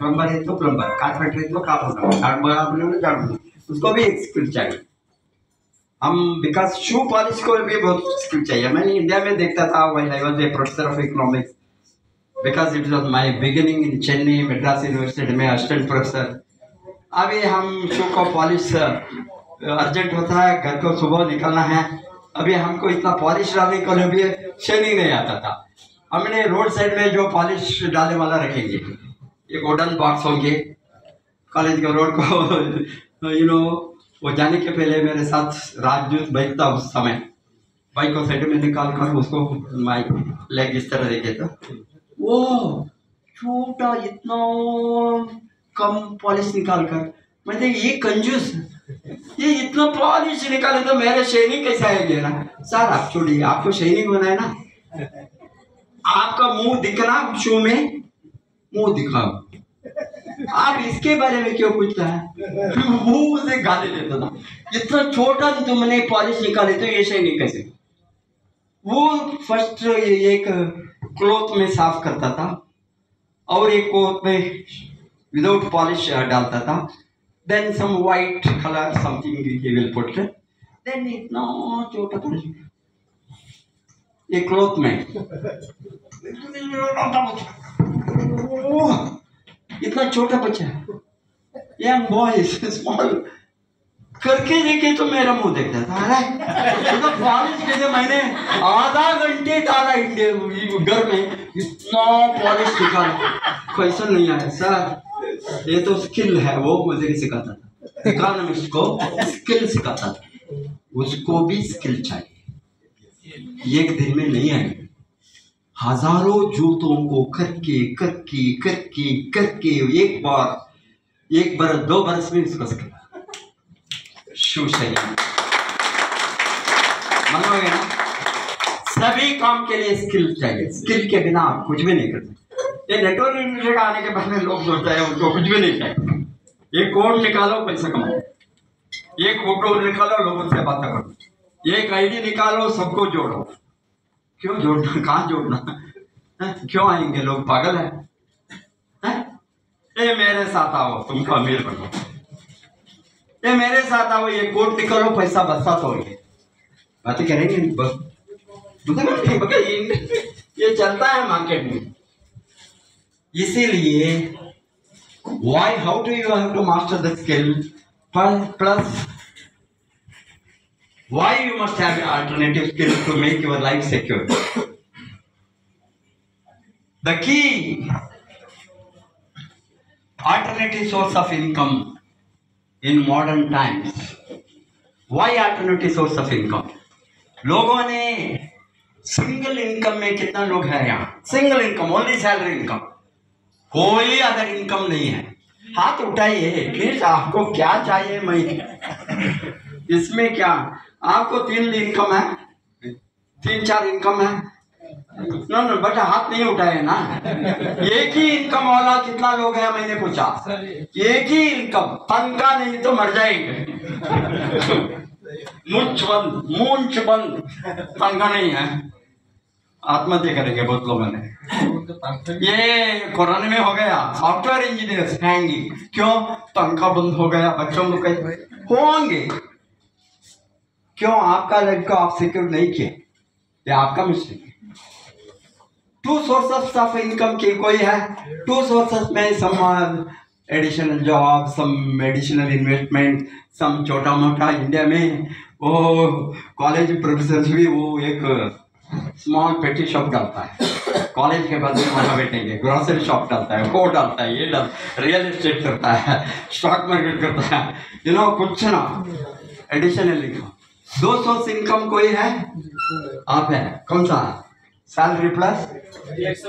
Plumber है तो plumber, carpenter है तो कारपेंटर, झाड़ू, उसको भी एक स्किल चाहिए। हम बिकॉज शू पॉलिश को भी बहुत स्किल चाहिए। मैं इंडिया में देखता था when I was a professor of economics, because it was my beginning in Chennai Madras university में असिस्टेंट प्रोफेसर। अभी हम शू को पॉलिश अर्जेंट होता है, घर को सुबह निकलना है, अभी हमको इतना पॉलिश डालने के लिए भी शाइनिंग नहीं आता था। हमने रोड साइड में जो पॉलिश डालने वाला रखेंगे, ये गोल्डन बॉक्स होंगे, कॉलेज के रोड को वो जाने के पहले मेरे साथ राजदूत बाइक था उस समय, बाइक को साइड में निकाल कर उसको माइक लेग इस तरह देखे तो वो छोटा इतना कम पॉलिश निकाल कर, मतलब ये कंजूस, ये इतना पॉलिश निकाले तो मेरे शाइनिंग कैसे आएगी ना। सर आप छोड़िए, आपको शाइनिंग होना है ना, आपका मुंह दिखना शो में, मुंह दिखाओ, आप इसके बारे में क्यों पूछता है। मुंह से गाली देता था, इतना छोटा तुमने पॉलिश निकाले तो ये शाइनिंग कैसे। वो फर्स्ट एक क्लॉथ में साफ करता था और एक क्लॉथ में विदाउट पॉलिश डालता था, then some white colour something he will put, then इतना छोटा पॉलिश एक क्लॉथ में इतना छोटा बच्चा यंग बॉय स्मॉल करके देखे तो मेरा मुंह देखता था। अरे तो पॉलिश कैसे, मैंने आधा घंटे डाला इंडिया घर में, इतना पॉलिश निकाला, कैसा नहीं आया। सर ये तो स्किल है, वो मुझे सिखाता था, इकोनॉमिस्ट को स्किल सिखाता था, उसको भी स्किल चाहिए, एक दिन में नहीं आएगी। हजारों जूतों को करके करके करके करके एक बार 2 बरस में उसको शू चाहिए, मानोगे ना। सभी काम के लिए स्किल चाहिए, स्किल के बिना आप कुछ भी नहीं कर सकते। ये नेटवर्क इंडस्ट्री का आने के बाद में लोग सोचते हैं उनको कुछ भी नहीं चाहिए। एक कोड निकालो पैसा कमाओ, एक फोटो निकालो लोगों से बात करो, एक आईडी निकालो सबको जोड़ो। क्यों जोड़ना, कहाँ जोड़ना है? क्यों आएंगे लोग, पागल है? ये मेरे साथ आओ तुमको अमीर बनो, ये मेरे साथ आओ, ये कोट निकालो पैसा बरसात हो गई, बातें करेंगे ये चलता है मार्केट में। इसीलिए why, how do you have to master the skill, plus why you must have an alternative skill to make your life secure. The key alternative source of income in modern times. Why alternative source of income? लोगों ने single income में, कितना लोग हैं यहाँ single income, only salary income, कोई other income नहीं है। हाथ उठाइए प्लीज, आपको क्या चाहिए। मैं इसमें क्या, आपको 3 इनकम है, 3-4 इनकम है, नो बट हाथ नहीं उठाए ना। एक ही इनकम वाला कितना लोग हैं मैंने पूछा, एक ही इनकम, तनख्वाह नहीं तो मर जाएंगे। मूंछ बंद, तनख्वाह नहीं है, आत्महत्या करेंगे बहुत लोगों ने। ये कोरोना में हो गया, सॉफ्टवेयर इंजीनियर हैंगिंग, क्यों, तनख्वाह बंद हो गया। बच्चों को कैसे होंगे, क्यों, आपका लाइफ को आप सिक्योर नहीं किए, ये आपका मिस्टेक है। 2 सोर्सेस ऑफ इनकम के कोई है, 2 सोर्सेस में some additional job, some additional investment, some छोटा मोटा। इंडिया में वो कॉलेज प्रोफेसर भी वो एक स्मॉल पेटी शॉप डालता है, कॉलेज के बाद में वहाँ बैठेंगे, ग्रोसरी शॉप डालता है, वो डालता है, ये रियल एस्टेट करता है, स्टॉक मार्केट करता है, कुछ ना एडिशनल इनकम। 2 सोर्स इनकम कोई है, आप है, कौन सा, salary plus yes,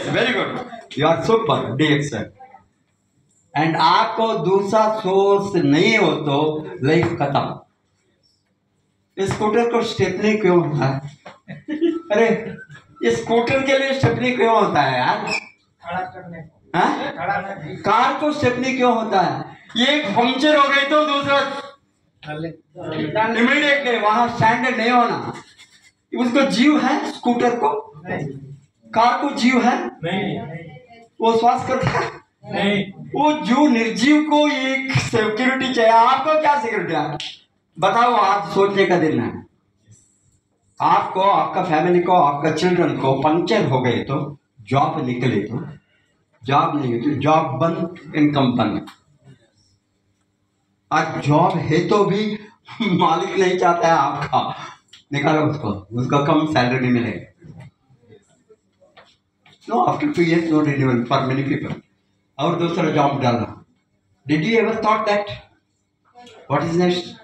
very good, you are super DXN। And आपको दूसरा सोर्स नहीं हो तो लाइफ खत्म। स्कूटर को स्टेपनी क्यों होता है? अरे इस स्कूटर के लिए स्टेपनी क्यों होता है यार? खड़ा करने को। कार को स्टेपनी क्यों होता है? एक पंक्चर हो गई तो दूसरा इमीडिएटली वहां स्टैंडर्ड नहीं होना। उसको जीव है? स्कूटर को, कार को जीव है? नहीं। वो श्वास करता है? नहीं। वो जो निर्जीव को एक सिक्योरिटी चाहिए। आपको क्या सिक्योरिटी है बताओ? आज सोचने का दिन है। आपको, आपका फैमिली को, आपका चिल्ड्रन को पंक्चर हो गए तो जॉब निकले तो, जॉब नहीं तो जॉब बंद, इनकम बंद। आज जॉब है तो भी मालिक नहीं चाहता है आपका, निकालो उसको, उसका कम सैलरी मिलेगा। No, after 2 years no renewal for many people. और दूसरा जॉब डालना। Did you ever thought that what is next?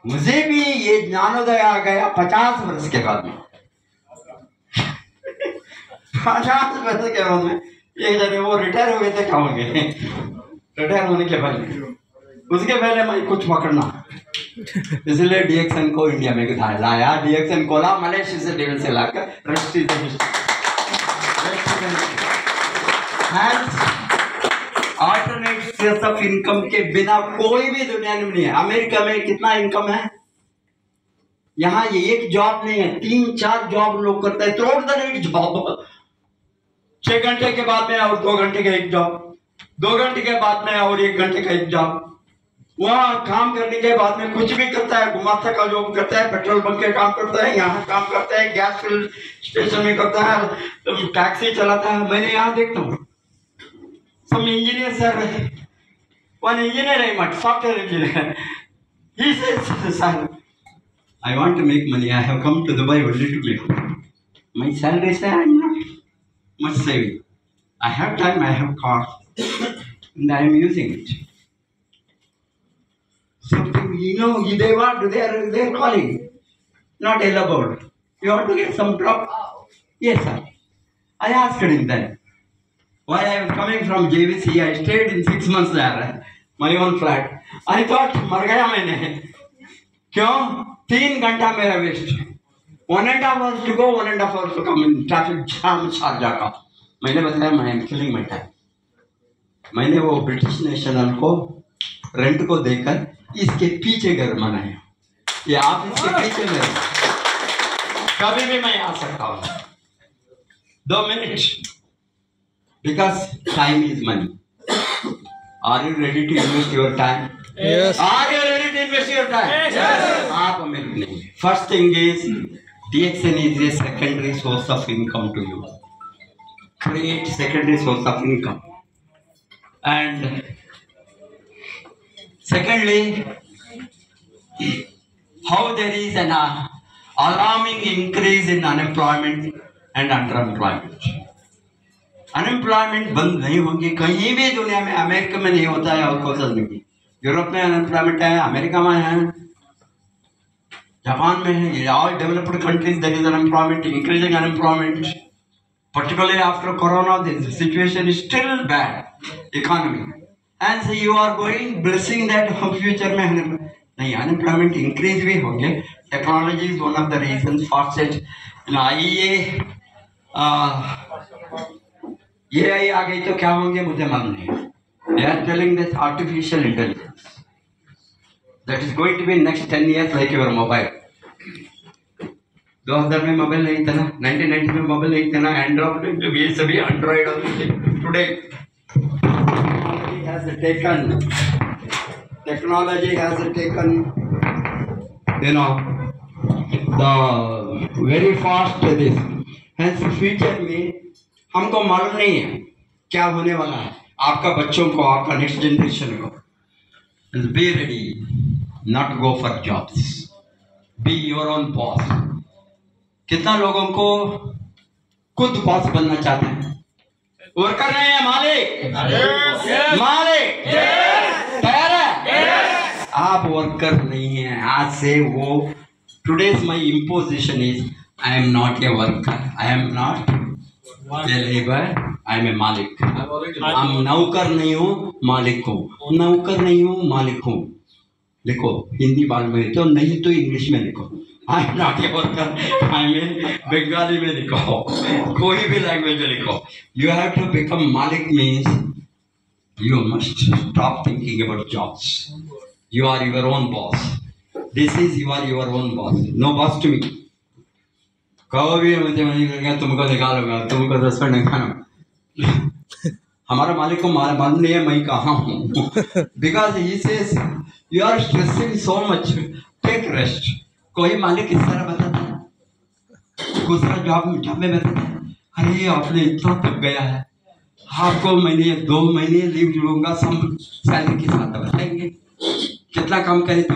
मुझे भी ये ज्ञानोदय आ गया 50 वर्ष के बाद में। 50 वर्ष के बाद में एक जगह वो रिटायर हो गए थे, क्या हो गए? रिटायर होने के बाद उसके पहले मैं कुछ पकड़ना, इसलिए डीएक्सन को इंडिया में लाया। डीएक्सन को ला मलेशिया से, डेविल से लाकर अल्टरनेट सोर्स ऑफ इनकम के बिना कोई भी दुनिया में नहीं है। अमेरिका में कितना इनकम है? यहाँ ये एक जॉब नहीं है, 3-4 जॉब लोग करते हैं। थ्रू द नाइट जॉब, 6 घंटे के बाद में और 2 घंटे का एक जॉब, 2 घंटे के बाद में और 1 घंटे का एक जॉब। वहां काम करने के बाद में कुछ भी करता है, गुमास्ता का जॉब करता है, पेट्रोल पंप के काम करता है, यहाँ काम करता है, गैस फिल स्टेशन में करता है, टैक्सी चलाता है। मैंने यहाँ देखता हूँ some engineers are, one engineer I met, software engineer. He says, "Sir, I want to make money. I have come to Dubai only to make money. My salary is I'm not much saving. I have time. I have car, and I am using it." So you know, they are calling, not elaborate. You want to get some drop? Yes, sir. I asked him then. While I was coming from JVC, I stayed in 6 months there, my own flat. I thought, मर गया मैंने। क्यों? 3 घंटा मेरा waste. 1.5 hours to go, 1.5 hours to come in traffic jam Sharjah का। मैंने बताया मैं am killing my time। मैंने वो ब्रिटिश नेशनल को रेंट को देकर इसके पीछे घर बनाया। ये आप इसके पीछे में कभी भी मैं आ सकता हूँ। 2 minute. Because time is money. Are you ready to invest your time? Yes. Are you ready to invest your time? Yes. आप अमीर नहीं। First thing is DXN is a secondary source of income to you. Create secondary source of income. And secondly, how there is an alarming increase in unemployment and underemployment. Unemployment बंद नहीं होगी कहीं भी दुनिया में। अमेरिका में नहीं होता है और कोशिश नहीं। यूरोप में अनएम्प्लॉयमेंट है, अमेरिका में है, जापान में है। All developed countries there is unemployment, increasing unemployment. Particularly after corona the situation is still bad economy, and so you are going blessing that future में नहीं अनएम्प्लॉयमेंट इंक्रीज भी होंगे। Technology is one of the reason fastest. आइए ये आ गई तो क्या होंगे मुझे मालूम नहीं। They are telling this artificial intelligence that is going to be next 10 years like your mobile. 2000 में मोबाइल नहीं था ना, 1990 में मोबाइल नहीं था ना, एंड्रॉइड ये सभी Android today technology has taken you know the very fast this, hence future में हमको मालूम नहीं है क्या होने वाला है। आपका बच्चों को, आपका नेक्स्ट जनरेशन को, be ready not go for jobs, be your own boss. कितना लोगों को खुद बॉस बनना चाहते हैं? वर्कर नहीं है, मालिक। मालिक तैयार है? आप वर्कर नहीं है। आज से वो today's my imposition is I am not a worker, I am not labour, I am a मालिक। हम नौकर नहीं हूँ, मालिक हूँ। नौकर नहीं हूँ, मालिक हूँ। लिखो हिंदी बाल में तो नहीं तो इंग्लिश में लिखो। I am not a worker, I am Bengali में लिखो, कोई भी लैंग्वेज में लिखो। यू हैव टू बिकम मालिक means you must stop thinking about jobs. You are your own boss. This is you are your own boss, no boss to me. कहो भी मुझे नहीं करेंगे, तुमको निकालूंगा, तुमको सस्पेंड निकालूंगा। हमारा मालिक को मालूम नहीं है मैं कहाँ हूँ। Because he says you are stressing so much, take rest. कोई मालिक इस तरह बताता है, दूसरा जॉब में बताता है, अरे आपने इतना थक गया है, आपको मैंने 2 महीने लीव लूंगा, सब सैलरी के साथ बताएंगे कितना काम करे थे,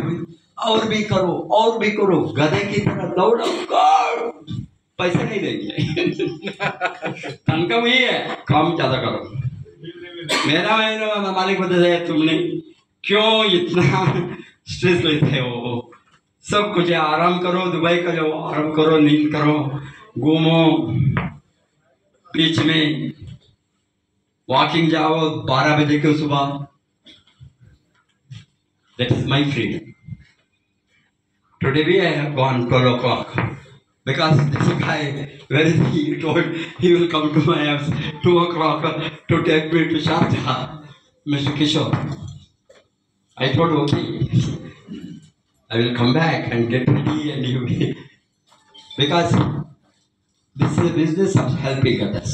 और भी करो और भी करो, गधे की तरह दौड़ो, पैसे नहीं देंगे। तनख्वाह वही है, काम ज्यादा करो। मेरा मालिक बताता है तुमने क्यों इतना स्ट्रेस लेते हो, सब कुछ है, आराम करो, दुबई का जाओ, आराम करो, नींद करो, घूमो, बीच में वॉकिंग जाओ 12 बजे के सुबह। That is my freedom. Today भी I have gone 12 o'clock because this guy very he told he will come to my house 2 o'clock to take me to Sharjah, Mr. Kishore. I thought okay, I will come back and get ready and you will, because this is a business of helping others.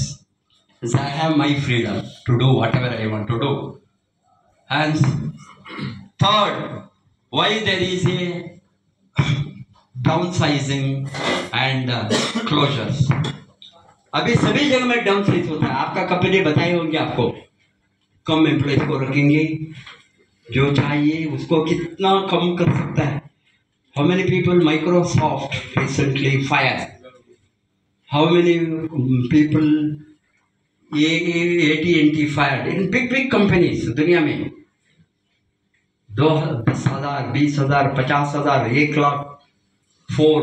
So I have my freedom to do whatever I want to do. And third, why there is a downsizing and closures. अभी सभी जगह में डाउनसाइज होता है। आपका company बताए होंगे आपको, कम एम्प्लॉयज को रखेंगे, जो चाहिए उसको कितना कम कर सकता है। How many people Microsoft recently fired? How many people AT&T fired in big companies दुनिया में? 10,000, 20,000, 50,000, 1 lakh for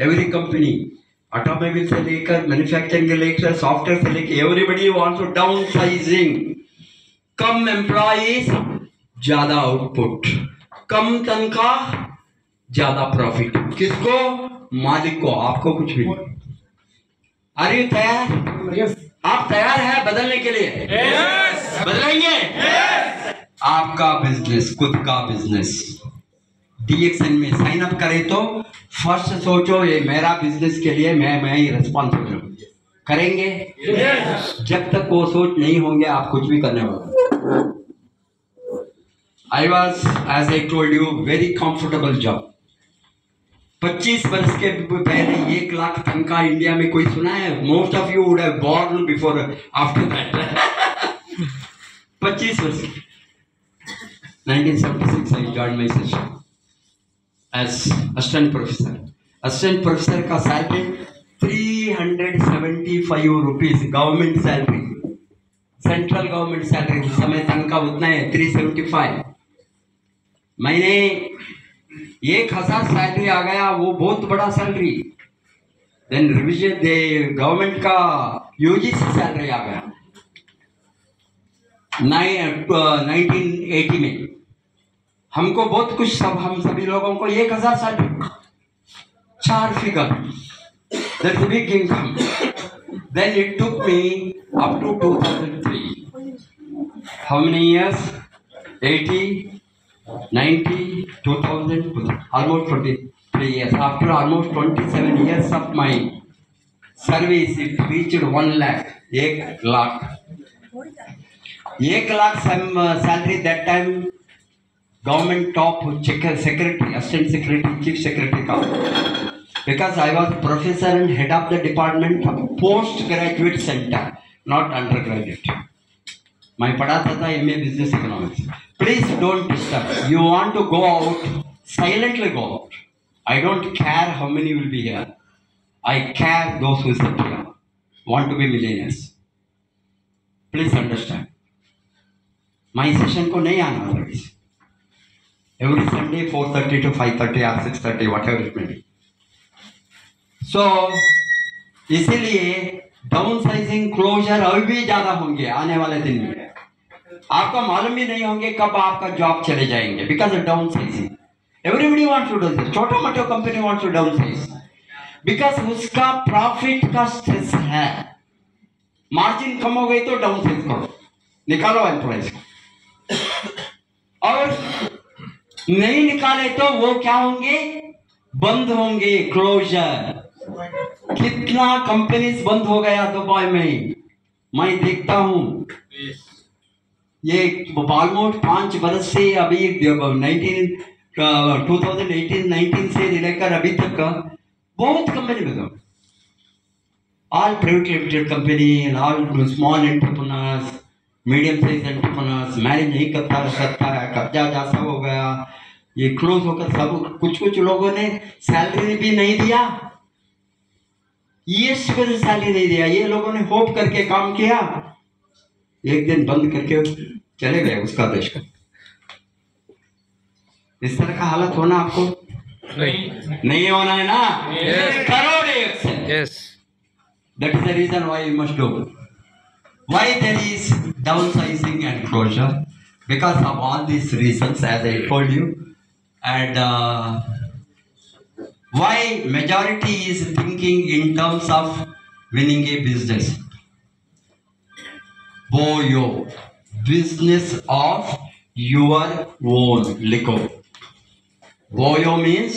every company, automobile से लेकर मैन्युफैक्चरिंग से लेकर सॉफ्टवेयर से लेकर एवरीबडी वांट्स टू डाउनसाइजिंग। कम एम्प्लॉइज ज्यादा आउटपुट, कम तनख्वाह ज्यादा प्रॉफिट। किसको? मालिक को, आपको कुछ भी नहीं। आर यू तैयार? yes. आप तैयार हैं बदलने के लिए? yes. बदलेंगे? yes. आपका बिजनेस, खुद का बिजनेस DXN में साइन अप करें तो फर्स्ट सोचो ये मेरा बिजनेस के लिए मैं ही रिस्पॉन्सिबल हूँ। करेंगे? yes. जब तक वो सोच नहीं होंगे आप कुछ भी करने वाले। I was, as I told you, very comfortable job. 25 वर्ष के पहले 1 लाख तनख्वाह इंडिया में कोई सुना है? Most of you would have born before after that. 25 वर्ष 1976 I joined my session as assistant professor. Assistant professor का salary 375 rupees government salary, central government salary. उस समय तनख्वाह उतना है 375। मैंने 1000 सैलरी आ गया, वो बहुत बड़ा सैलरी। देन रिविजन दे गवर्नमेंट का UGC सैलरी आ गया 1980 में। हमको बहुत कुछ, सब हम सभी लोगों को 1000 salary, 4 figure, that's a big income. Then it took me up to 2003। How many years? 80, 90, 2000, almost 23 years. After almost 27 years of my service, it reached 1 lakh. 1 lakh. 1 lakh salary that time. Government top secretary, assistant secretary, chief secretary का, because I was professor and head of the department of postgraduate center, not undergraduate. मैं पढ़ाता था MA business economics. Please don't disturb. You want to go out, silently go out. I don't care how many will be here. I care those who sit here, want to be millionaires. Please understand. My session को नहीं आना otherwise. Every Sunday 4:30 to 5:30 or 6:30, whatever it may be. So इसीलिए downsizing, closure अभी भी ज्यादा होंगे आने वाले दिन में। आपको मालूम भी नहीं होंगे कब आपका जॉब चले जाएंगे, because of downsizing. Everybody wants to do this. छोटा मोटा company wants to downsize because उसका प्रॉफिट का स्ट्रेस है। मार्जिन कम हो गई तो डाउनसाइज करो, निकालो एम्प्लॉइज को, और नहीं निकाले तो वो क्या होंगे? बंद होंगे, क्लोजर। कितना कंपनीज बंद हो गया दुबई में, मैं देखता हूँ। ये ऑलमोस्ट 5 बरस से अभी 2018-19 से लेकर अभी तक बहुत कंपनी बदल, all private limited company, all small entrepreneurs, medium size entrepreneurs manage नहीं करता है, कब्जा जा सब हो गया, ये क्लोज होकर सब। कुछ लोगों ने सैलरी भी नहीं दिया, ये सैलरी नहीं दिया, ये लोगों ने होप करके काम किया, एक दिन बंद करके चले गए उसका देश का। इस तरह का हालत होना आपको नहीं होना है ना। Crore yes, that is the reason why you must do, why there is downsizing and closure, because of all these reasons as I told you, and why majority is thinking in terms of winning a business. Boyo, business of your own, लिखो। Boyo means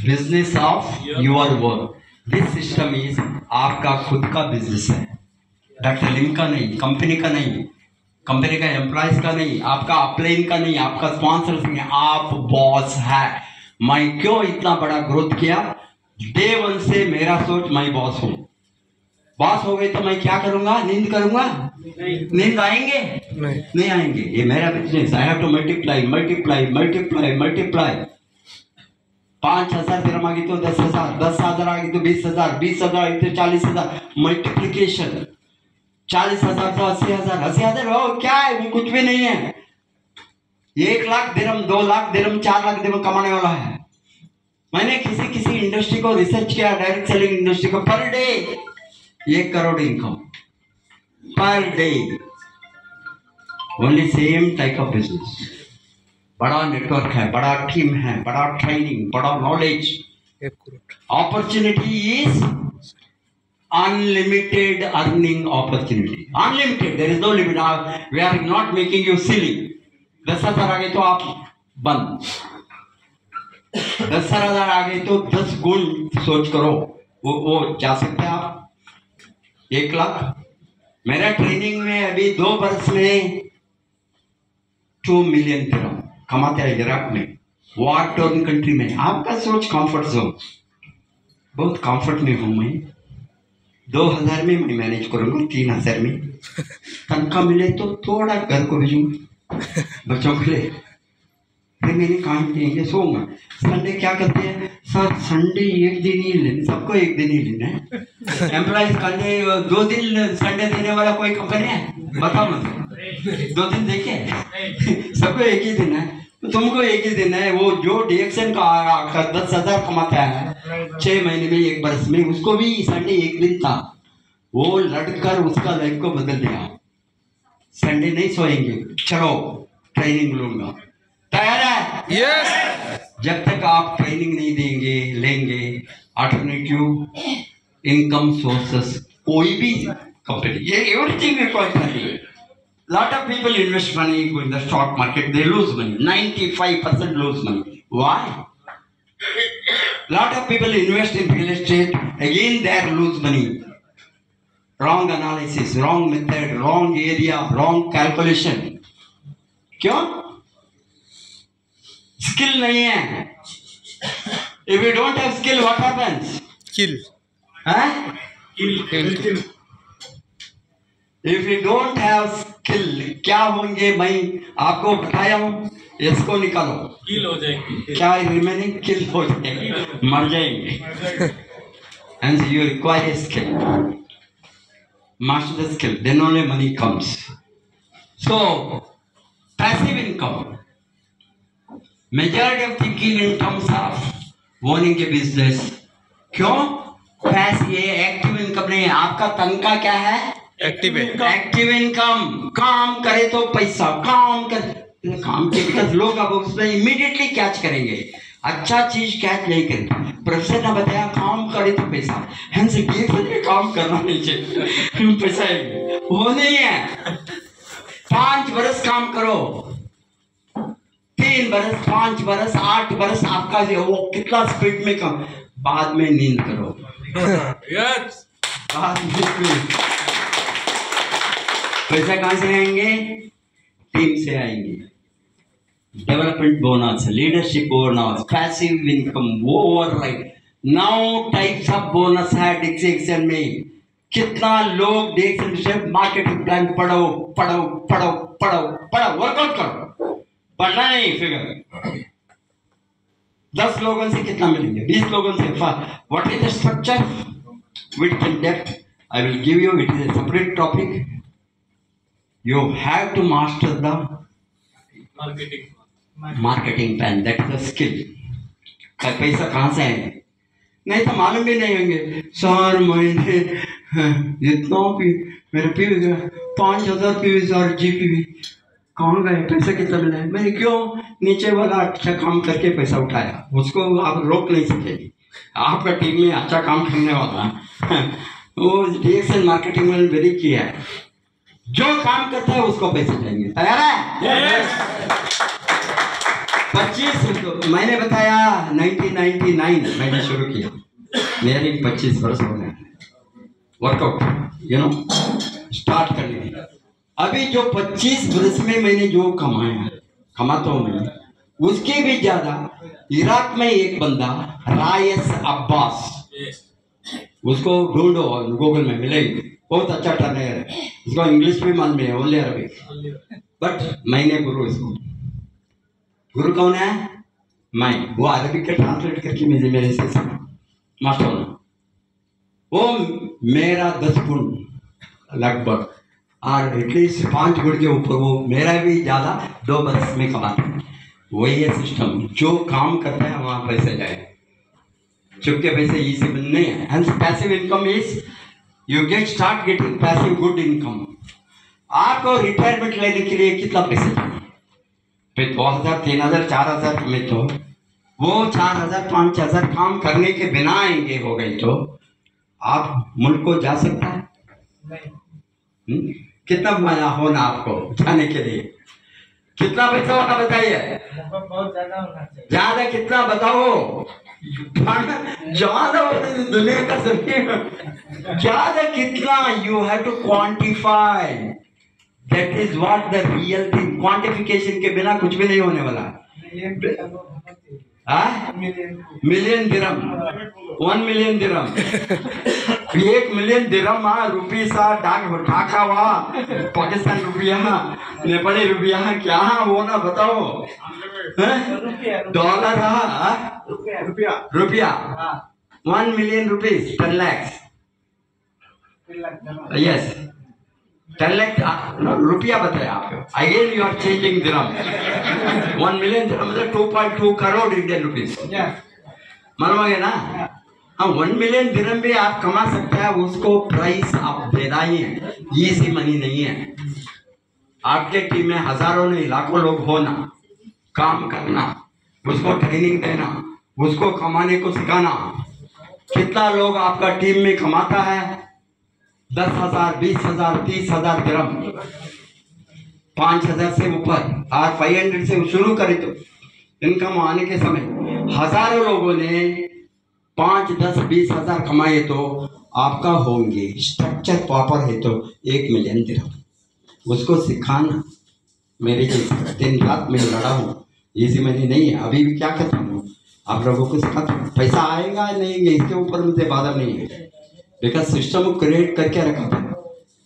business of your own. This system is आपका खुद का business है, doctor लिम का नहीं, company का नहीं, company का एम्प्लॉयज का नहीं, आपका अपलाइन का नहीं, आपका स्पॉन्सर नहीं, आप बॉस है। मैं क्यों इतना बड़ा ग्रोथ किया? डे 1 से मेरा सोच मैं बॉस हूँ, बॉस हो गई तो मैं क्या करूंगा? नींद करूंगा? नींद आएंगे? नहीं आएंगे। ये मेरा business, I have to multiply multiply multiply multiply. 5,000 दिरहम आ गई तो 10,000, 10,000 आ गई तो 20,000, 20,000 आ गई तो 40,000, मल्टीप्लीकेशन। 40,000 तो 80,000, 80,000 हो क्या है? वो कुछ भी नहीं है। 1 लाख दिरहम, 2 लाख दिरहम, 4 लाख दिरहम कमाने वाला है। मैंने किसी इंडस्ट्री को रिसर्च किया, डायरेक्ट सेलिंग इंडस्ट्री को, per day 1 crore income per day, only same type of business. बड़ा नेटवर्क है, बड़ा टीम है, बड़ा ट्रेनिंग, बड़ा knowledge, opportunity is unlimited earning opportunity, unlimited, there is no limit. We are not making you silly. 10,000 आ गए तो आप बंद, 10,000 आ गए तो 10 गुण सोच करो, वो जा सकते हैं आप। 1 लाख मेरा ट्रेनिंग में अभी 2 वर्ष में 2 मिलियन दिरहम कमाते हैं इराक में, वार टोर्न कंट्री में। आपका सोच कंफर्ट जोन, बहुत कंफर्ट में हूं मैं। 2,000 में मैं मैनेज करूंगा, 3,000 में तनख्वाह मिले तो थोड़ा घर को भेजूंगा बच्चों के लिए, फिर मैंने काम देंगे, सोऊंगा। संडे क्या करते हैं सर? संडे एक दिन ही लेना, सबको एक दिन ही लेना है। एम्प्लॉइज संडे 2 दिन संडे देने वाला कोई कंपनी है? बताओ ना, 2 दिन देखे? सबको एक ही दिन है, तुमको एक ही दिन है। वो जो डिएक्शन का 10,000 कमाता है 6 महीने में, 1 वर्ष में, उसको भी संडे एक दिन था। वो लड़कर उसका लाइफ को बदल दिया। संडे नहीं सोएंगे, चलो ट्रेनिंग लूंगा, तैयार है? यस। जब तक आप ट्रेनिंग नहीं देंगे, लेंगे अल्टरनेटिव इनकम सोर्सेस, कोई भी कंपनी, ये everything required. lot of people invest money in the stock market, they lose money, 95% lose money. Why? Lot of people invest in real estate, again they lose money. Wrong analysis, wrong method, wrong area, wrong calculation. क्यों? Skill नहीं है। If you don't have skill, what happens? Kill. Huh? Kill. If you don't have skill, क्या होंगे? मैं आपको बताया हूँ, इसको निकालो, किल हो जाएंगे। क्या रिमेनिंग? किल हो जाएंगे, मर जाएंगे। And you require a skill, master the skill, then only money comes. So passive income, majority of thinking in terms of owning a business. क्यों? पैसिव, ये एक्टिव इनकम नहीं है। आपका तनख्वाह क्या है? Active income. काम करे तो पैसा, काम के बिकॉज लोग अब उसमें इमीडिएटली कैच करेंगे, अच्छा चीज कैच नहीं करेंगे। प्रोफेसर ने बताया काम करे तो पैसा, हेंस काम करना नहीं चाहिए, पैसा वो नहीं है। 5 बरस काम करो, 3 बरस, 5 बरस, 8 बरस, आपका वो कितना स्पीड में काम। बाद में नींद करो। यस बाद में पैसा कहाँ से आएंगे? टीम से आएंगे। Development bonus, leadership bonus, passive income, override, 9 types of bonus है डिक्सेशन में। कितना लोग डिक्सेशन मार्केटिंग प्लान पढ़ो पढ़ो पढ़ो पढ़ो पढ़ो, वर्कआउट करो, पढ़ना नहीं फिगर। 10 लोगों से कितना मिलेंगे? 20 लोगों से। What is the structure with in depth I will give you, it is a separate topic. You have to master the marketing plan. That is a skill. पैसा कहाँ से आएगा? नहीं तो मालूम भी नहीं होंगे। सर मैंने इतना पी, मेरे पी गया 5000 पी सर GPV। कौन गए? पैसा कितना मिला है? मैंने क्यों? नीचे वाला अच्छा काम करके पैसा उठाया, उसको आप रोक नहीं सकेंगे। आपका टीम में अच्छा काम करने वाला वो डिएक्शन मार्केटिंग में वेरी किया है। जो काम करता है उसको पैसे देंगे। तैयार है? 25 मैंने बताया 1999 मैंने शुरू किया, मेरे 25 वर्ष हो गए वर्कआउट स्टार्ट करने के। अभी जो 25 वर्ष में मैंने जो कमाता हूँ मैं, उसके भी ज्यादा इराक में एक बंदा रायस अब्बास, उसको ढूंढो गूगल में मिलेगी, बहुत अच्छा टर्नर है, उसको इंग्लिश भी मालूम है, ओनली अरबिक, बट मैंने गुरु इसको। गुरु कौन है? मैं। वो अरबिक के ट्रांसलेट करके मेरे से मास्टर होना। वो मेरा 10 गुण लगभग, और एटलीस्ट 5 गुण के ऊपर वो मेरा भी ज्यादा 2 बरस में कमाता है। वही है सिस्टम, जो काम करता है वहां पैसे जाए। चुपके पैसे इसी नहीं है। Hence passive income is you get start getting passive good income. आपको रिटायरमेंट लेने के लिए कितना पैसे चाहिए? फिर 2000 3000 4000 में तो वो 4000 5000 काम करने के बिना आएंगे हो गए तो आप मुल्क को जा सकता है? नहीं। कितना मजा होना आपको जाने के लिए? कितना पैसा होना बताइए? बहुत ज्यादा होना चाहिए। ज्यादा कितना बताओ? ज्यादा दुनिया का सभी ज्यादा कितना? You have to quantify, that is what the real thing. Quantification के बिना कुछ भी नहीं होने वाला। मिलियन दिरहम, 1 मिलियन दिरहम, 1 मिलियन दिरहम रुपये सा ढाका हुआ पाकिस्तान रुपया, नेपाली रुपया क्या वो ना बताओ? डॉलर रुपया 1 million rupees 10 lakhs। Yes 10 lakh रुपया बताया आपको। अगेन यू आर चेंजिंग दिरहम। 1 मिलियन दिरहम मतलब 2.2 करोड़ इंडियन रुपीज। मालूम है ना? हाँ 1 मिलियन दिरहम भी आप कमा सकते हैं, उसको प्राइस आप देना ही है, इजी मनी नहीं है। आपके टीम में हजारों नहीं लाखों लोग होना, काम करना, उसको ट्रेनिंग देना, उसको कमाने को सिखाना। कितना लोग आपका टीम में कमाता है? 10,000 20,000 30,000 दिरहम, 5,000 से ऊपर, और 500 से शुरू करें तो इनकम आने के समय हजारों लोगों ने 5 10 20,000 कमाए तो आपका होंगे। स्ट्रक्चर प्रॉपर है तो 1 मिलियन दिरहम, उसको सिखाना। मेरे जैसे दिन रात में लड़ा हूँ, इसी मनी नहीं है। अभी भी क्या करता हूँ, आप लोगों को सिखाता हूँ। पैसा आएगा नहीं इसके ऊपर मुझे बाधा नहीं है, बिकॉज सिस्टम को क्रिएट करके रखा था।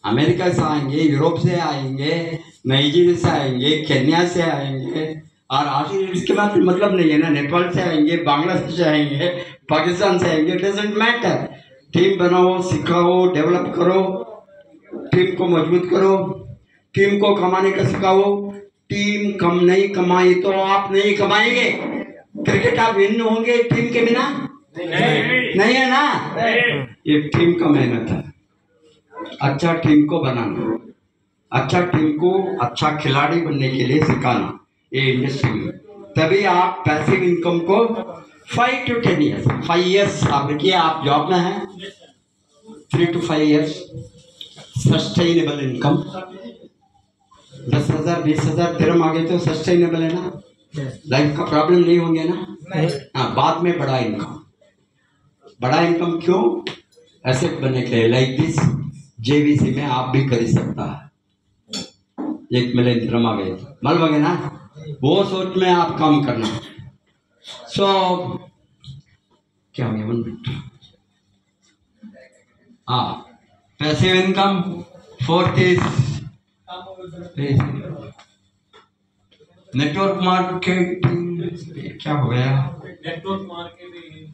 अमेरिका से आएंगे, यूरोप से आएंगे, नाइजीरिया से आएंगे, केन्या से आएंगे, और आखिर इसके बाद मतलब नहीं है ना, नेपाल से आएंगे, बांग्लादेश से आएंगे, पाकिस्तान से आएंगे, डजंट मैटर। टीम बनाओ, सिखाओ, डेवलप करो, टीम को मजबूत करो, टीम को कमाने का सिखाओ। टीम कम नहीं कमाई तो आप नहीं कमाएंगे। क्रिकेट आप विन होंगे टीम के बिना? नहीं है ना? ये टीम का मेहनत है। अच्छा टीम को बनाना, अच्छा टीम को अच्छा खिलाड़ी बनने के लिए सिखाना ये इंडस्ट्री में, तभी आप पैसिव इनकम को 5 to 10 years 5 years आप देखिए, आप जॉब में हैं, 3 to 5 years सस्टेनेबल इनकम। 10,000 20,000 दिरहम आ गए तो सस्टेनेबल है ना? लाइफ का प्रॉब्लम नहीं होंगे ना? हाँ, बाद में बड़ा इनकम। बड़ा इनकम क्यों? एसेट बनने के लिए। लाइक दिस जेवीसी में आप भी खरीद सकता है। 1 मिलियन दिरहम आ गए, मालूम है ना? वो सोच में आप काम करना। सो क्या हो गया? 1 मिनट। हाँ, passive income. Fourth is network marketing. क्या हो गया? Network marketing.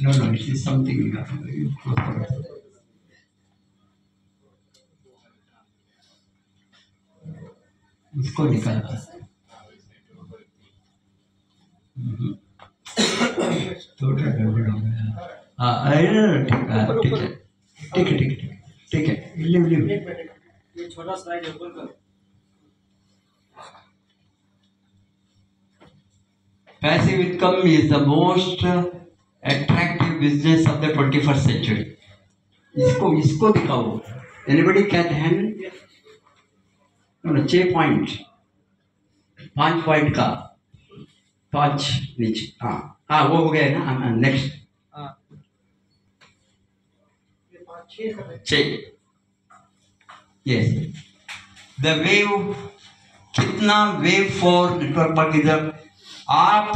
No no, it is something. इसको निकालना। थोड़ा गड़बड़ हो गया। हाँ, ठीक है ठीक है ठीक है ठीक है ठीक है। लिव ये छोटा स्लाइड ऊपर कर। Passive income is the most attractive business of the 21st century. इसको दिखाओ। Anybody can handle? No, 6 point, 5 point का 5 नीचे। हाँ वो हो गया ना। नेक्स्ट 6। Yes, the wave. कितना वेव फॉर नेटवर्क मार्केटिंग? आप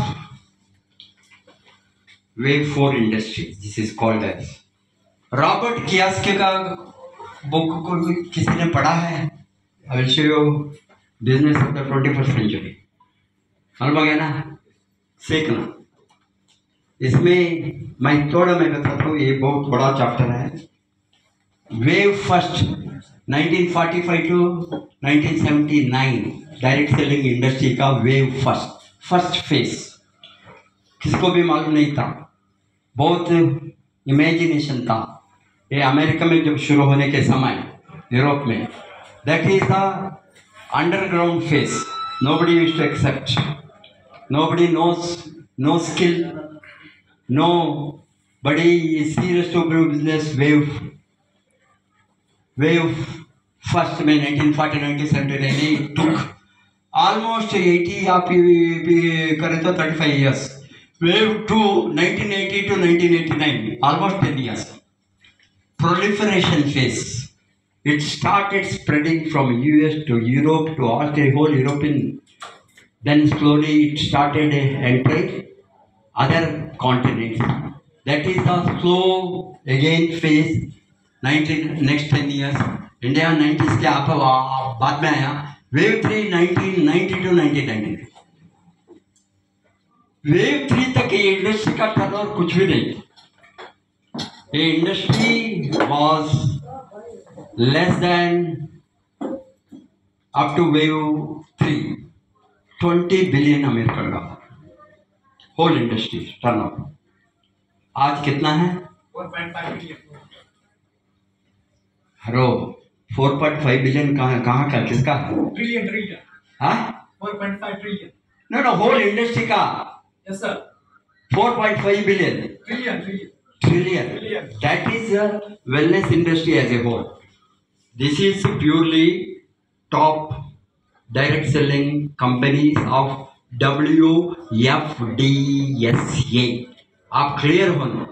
wave for industry, this is called age. Robert Kiyosaki का बुक को किसी ने पढ़ा है? I will show you business of the 21st century. मालूम गया ना? सीखना। इसमें मैं बताता हूँ, ये बहुत बड़ा चैप्टर है। Wave first 1945 to 1979 direct selling industry का वेव फर्स्ट फेज किसको भी मालूम नहीं था, बहुत इमेजिनेशन था। ये अमेरिका में जब शुरू होने के समय, यूरोप में, that is the underground phase. Nobody used to accept, nobody knows, no skill, no बड़ी serious to business. Wave first में 1940-1979 टुक ऑलमोस्ट 80 आप करें तो 35 years. Wave 2 1980 to 1989 almost 10 years. Proliferation phase. It started spreading from US to Europe to Australia, whole European. Then slowly it started entering other continents. That is the slow again phase. next 10 years. India 90s के आप बाद में आया। Wave 3 1990 to 1999। Wave 3 तक ये industry का turnover कुछ भी नहीं। ये industry was less than up to wave 3 20 billion American dollar whole industry turnover. आज कितना है? 4.5 बिलियन। हरो 4.5 बिलियन कहाँ का, किसका? ट्रिलियन। हाँ, 4.5 ट्रिलियन। नो होल इंडस्ट्री का। Yes sir. 4.5 billion. Trillion. That is a wellness industry as a whole. This is purely top direct selling companies of WFDSA. आप क्लियर होना।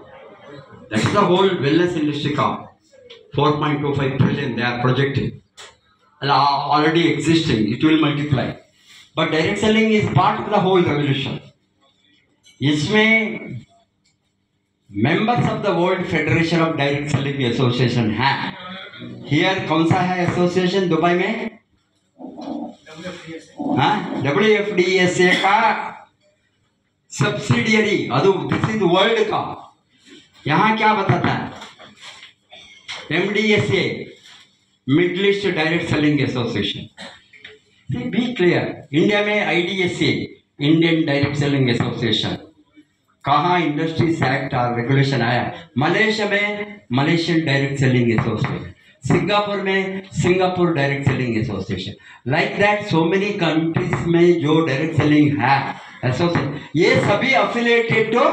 That is the whole wellness industry का 4.25 trillion they are projecting. Already existing, it will multiply. But direct selling is part of the whole revolution. इसमें members of the World Federation of Direct Selling Association है। Here कौन सा है association Dubai में? हाँ, WFDSA का subsidiary. अदु this is world का। यहाँ क्या बताता है? MDSA, Middle East direct selling association. Be clear. India में IDSA, Indian direct selling association. कहाँ इंडस्ट्रीज एक्ट और रेगुलेशन आया? मलेशिया में Malaysian direct selling association, Singapore में Singapore direct selling association. Like that so many countries में जो direct selling है association, ये सभी affiliated to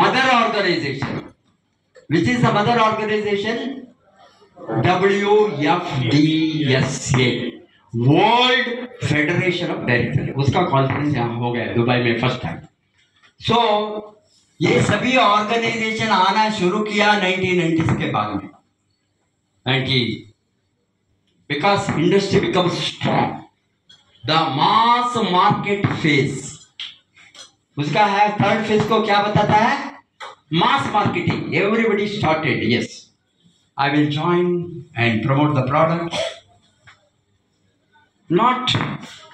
mother organisation. Which is the mother organization? WFDSA, World Federation of Direct Selling। उसका conference यहाँ हो गया दुबई में फर्स्ट टाइम। सो ये सभी ऑर्गेनाइजेशन आना शुरू किया 1990s के बाद में, 90, because industry becomes strong, the mass market phase, उसका है थर्ड फेज को क्या बताता है? Mass marketing. Everybody started, yes I will join and promote the product, not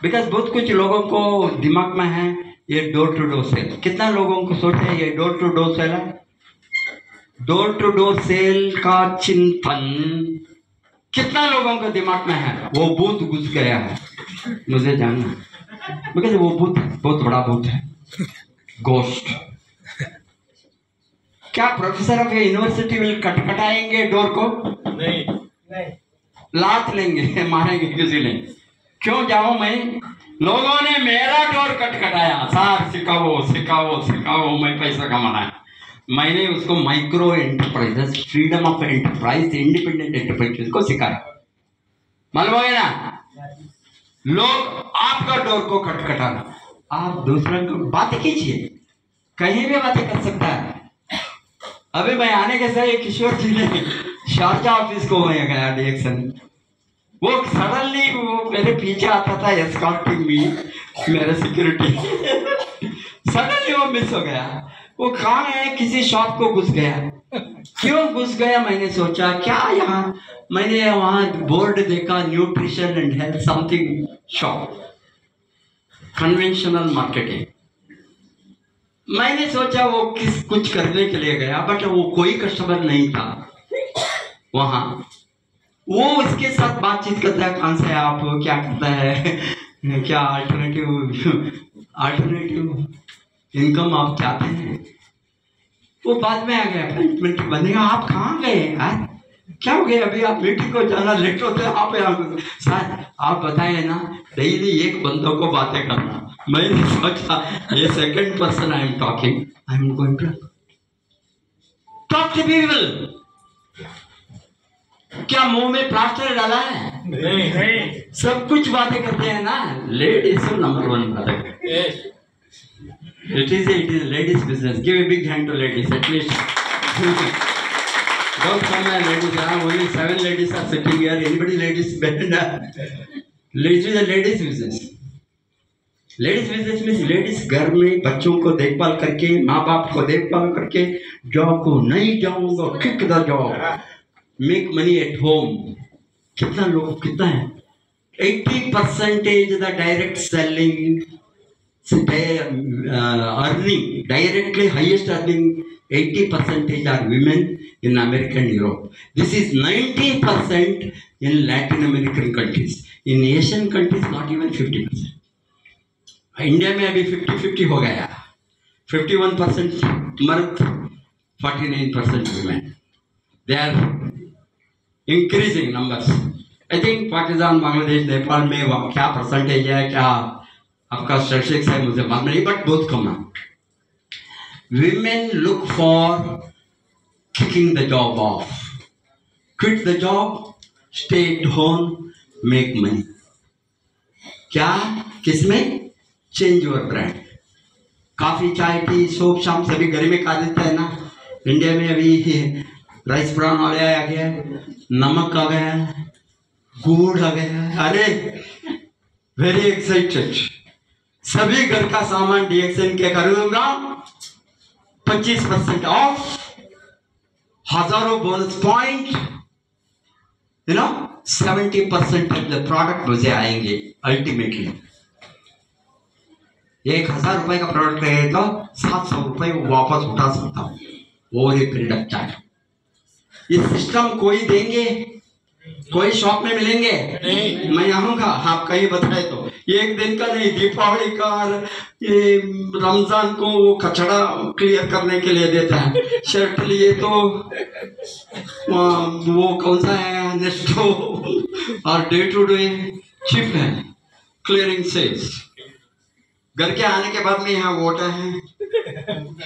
because बहुत कुछ लोगों को दिमाग में है ये डोर टू डोर सेल. कितना लोगों को सोचे ये डोर टू डोर सेल है? डोर टू डोर सेल का चिंतन कितना लोगों के दिमाग में है? वो भूत घुस गया है, मुझे जानना, बिकॉज वो भूत बहुत बड़ा भूत है, गोस्ट. क्या प्रोफेसर ऑफ यूनिवर्सिटी विल खटखटाएंगे डोर को? नहीं. लात लेंगे, मारेंगे किसी ने. क्यों जाऊं मैं? लोगों ने मेरा डोर खटखटाया, सर सिखाओ सिखाओ सिखाओ, मैं पैसा कमाना है. मैंने उसको micro enterprises, freedom of enterprise, independent enterprise को सिखाया. मालूम है ना? लोग आपका डोर को खटखटाना, आप दूसरों को बात कीजिए, कहीं भी बातें कर सकता है. अभी मैं आने के साथ किशोर जी ने शारजा ऑफिस को मैं गया डिएक्शन, वो सडनली वो मेरे पीछे आता था एस्कॉर्टिंग मी, मेरे सिक्योरिटी. सडनली वो मिस हो गया. वो कहाँ है? किसी शॉप को घुस गया. क्यों घुस गया? मैंने सोचा क्या यहाँ, मैंने वहां बोर्ड देखा, nutrition and health something shop, conventional marketing. मैंने सोचा वो कुछ करने के लिए गया, बट वो कोई कस्टमर नहीं था वहां. वो उसके साथ बातचीत करता है, कौन सा है आप, क्या करता है, क्या अल्टरनेटिव इनकम आप चाहते हैं. वो बाद में आ गया, अपॉइंटमेंट बनेगा. आप कहाँ गए यार, क्या हो गया? अभी आप मीटिंग को जाना लेट होते हैं, आप यहाँ. सर आप बताए ना डेली एक बंदों को बातें करना. मैंने सोचा ये second person I am talking, I am going to talk to people. क्या मुंह में प्लास्टर डाला है? नहीं. सब कुछ बातें करते हैं ना. लेडीज नंबर 1 बातें करते हैं. It is ladies business. Give a big hand to ladies at least. Don't come here, ladies. Only 7 ladies are sitting here. Anybody ladies better? Ladies is a ladies business. Ladies business means ladies घर में बच्चों को देखभाल करके, माँ बाप को देखभाल करके, जॉब को नहीं जाऊंगा, kick the job, make money at home. कितना लोग, कितना है? 80% the direct selling, earning directly, highest earning 80% are women in America and Europe. This is 90% in Latin American countries. In Asian countries not even 50%. India में अभी 50-50 हो गया. 51% मर्द, 49% women. They are increasing numbers. I think Pakistan, Bangladesh, Nepal में क्या percentage है, क्या आपका स्टैटिस्टिक्स है, मुझे मालूम नहीं, बट बहुत कम है. Women look for kicking the job off, quit the job, stay at home, make money. क्या? किसमें? Change your brand. काफी, चाय, टी, सोप, शाम सभी घर में खा देता है ना. इंडिया में अभी राइस ब्राउन आ गया, नमक आ गया, गुड़ आ गया. अरे वेरी एक्साइटेड. सभी घर का सामान डीएक्सएन के खरीदूंगा, 25% ऑफ, हजारों bonus point, 70% of the product मुझे आएंगे. अल्टीमेटली 1000 रुपए का प्रोडक्ट है तो 700 रुपए वापस उठा सकता हूं over a period of time. ये सिस्टम कोई देंगे? कोई शॉप में मिलेंगे? नहीं. मैं आऊंगा, आप कहीं बताए तो. एक दिन का नहीं, दीपावली का, ये रमजान को वो कचड़ा क्लियर करने के लिए देता है. शर्ट लिए तो वो कौन सा है, नेस्टो, और डे टू डे चिप है, क्लियरिंग सेल्स. घर के आने के बाद में यहाँ वोटा है,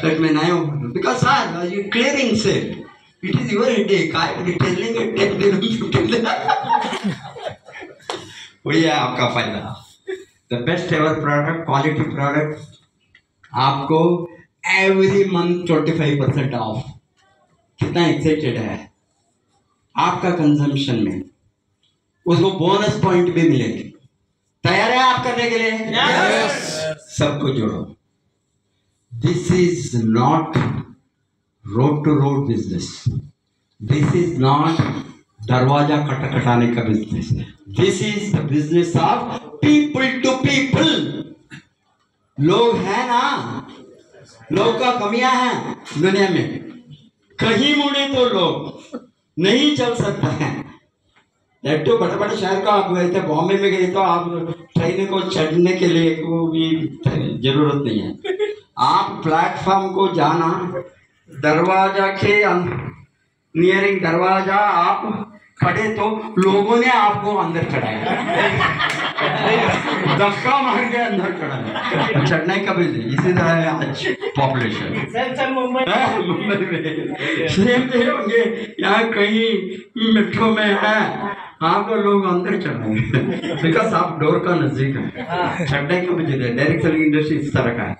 शर्ट में नया, because sir you clearing sale, it is your headache, I am telling it 10 दिन 15 दिन. वही है आपका फायदा. The best ever product, quality product आपको एवरी मंथ 25% ऑफ। कितना एक्साइटेड है आपका कंजम्पशन में, उसको बोनस पॉइंट भी मिलेगी। तैयार है आप करने के लिए? सबको जोड़ो। This is not road to road business, this is not दरवाजा खटखटाने का business, this is the business of people to people. लोग हैं ना, लोग का कमियां हैं दुनिया में, कहीं मुड़े तो लोग नहीं चल सकता है। एक तो बड़े बड़े शहर का आप गए थे, बॉम्बे में गए तो आप ट्रेन को चढ़ने के लिए को भी जरूरत नहीं है। आप प्लेटफॉर्म को जाना, दरवाजा के नियरिंग दरवाजा आप खड़े तो लोगों ने आपको अंदर चढ़ाया, धक्का मार के अंदर चढ़ाया। चढ़ने का भी इसी तरह है आज पॉपुलेशन मुंबई में सेम होंगे, यहाँ कहीं मेट्रो में है आपको लोग अंदर चढ़ाएंगे बिकॉज आप डोर का नजदीक है। चढ़ने की मुझे डायरेक्ट सेलिंग इंडस्ट्री इस तरह का है,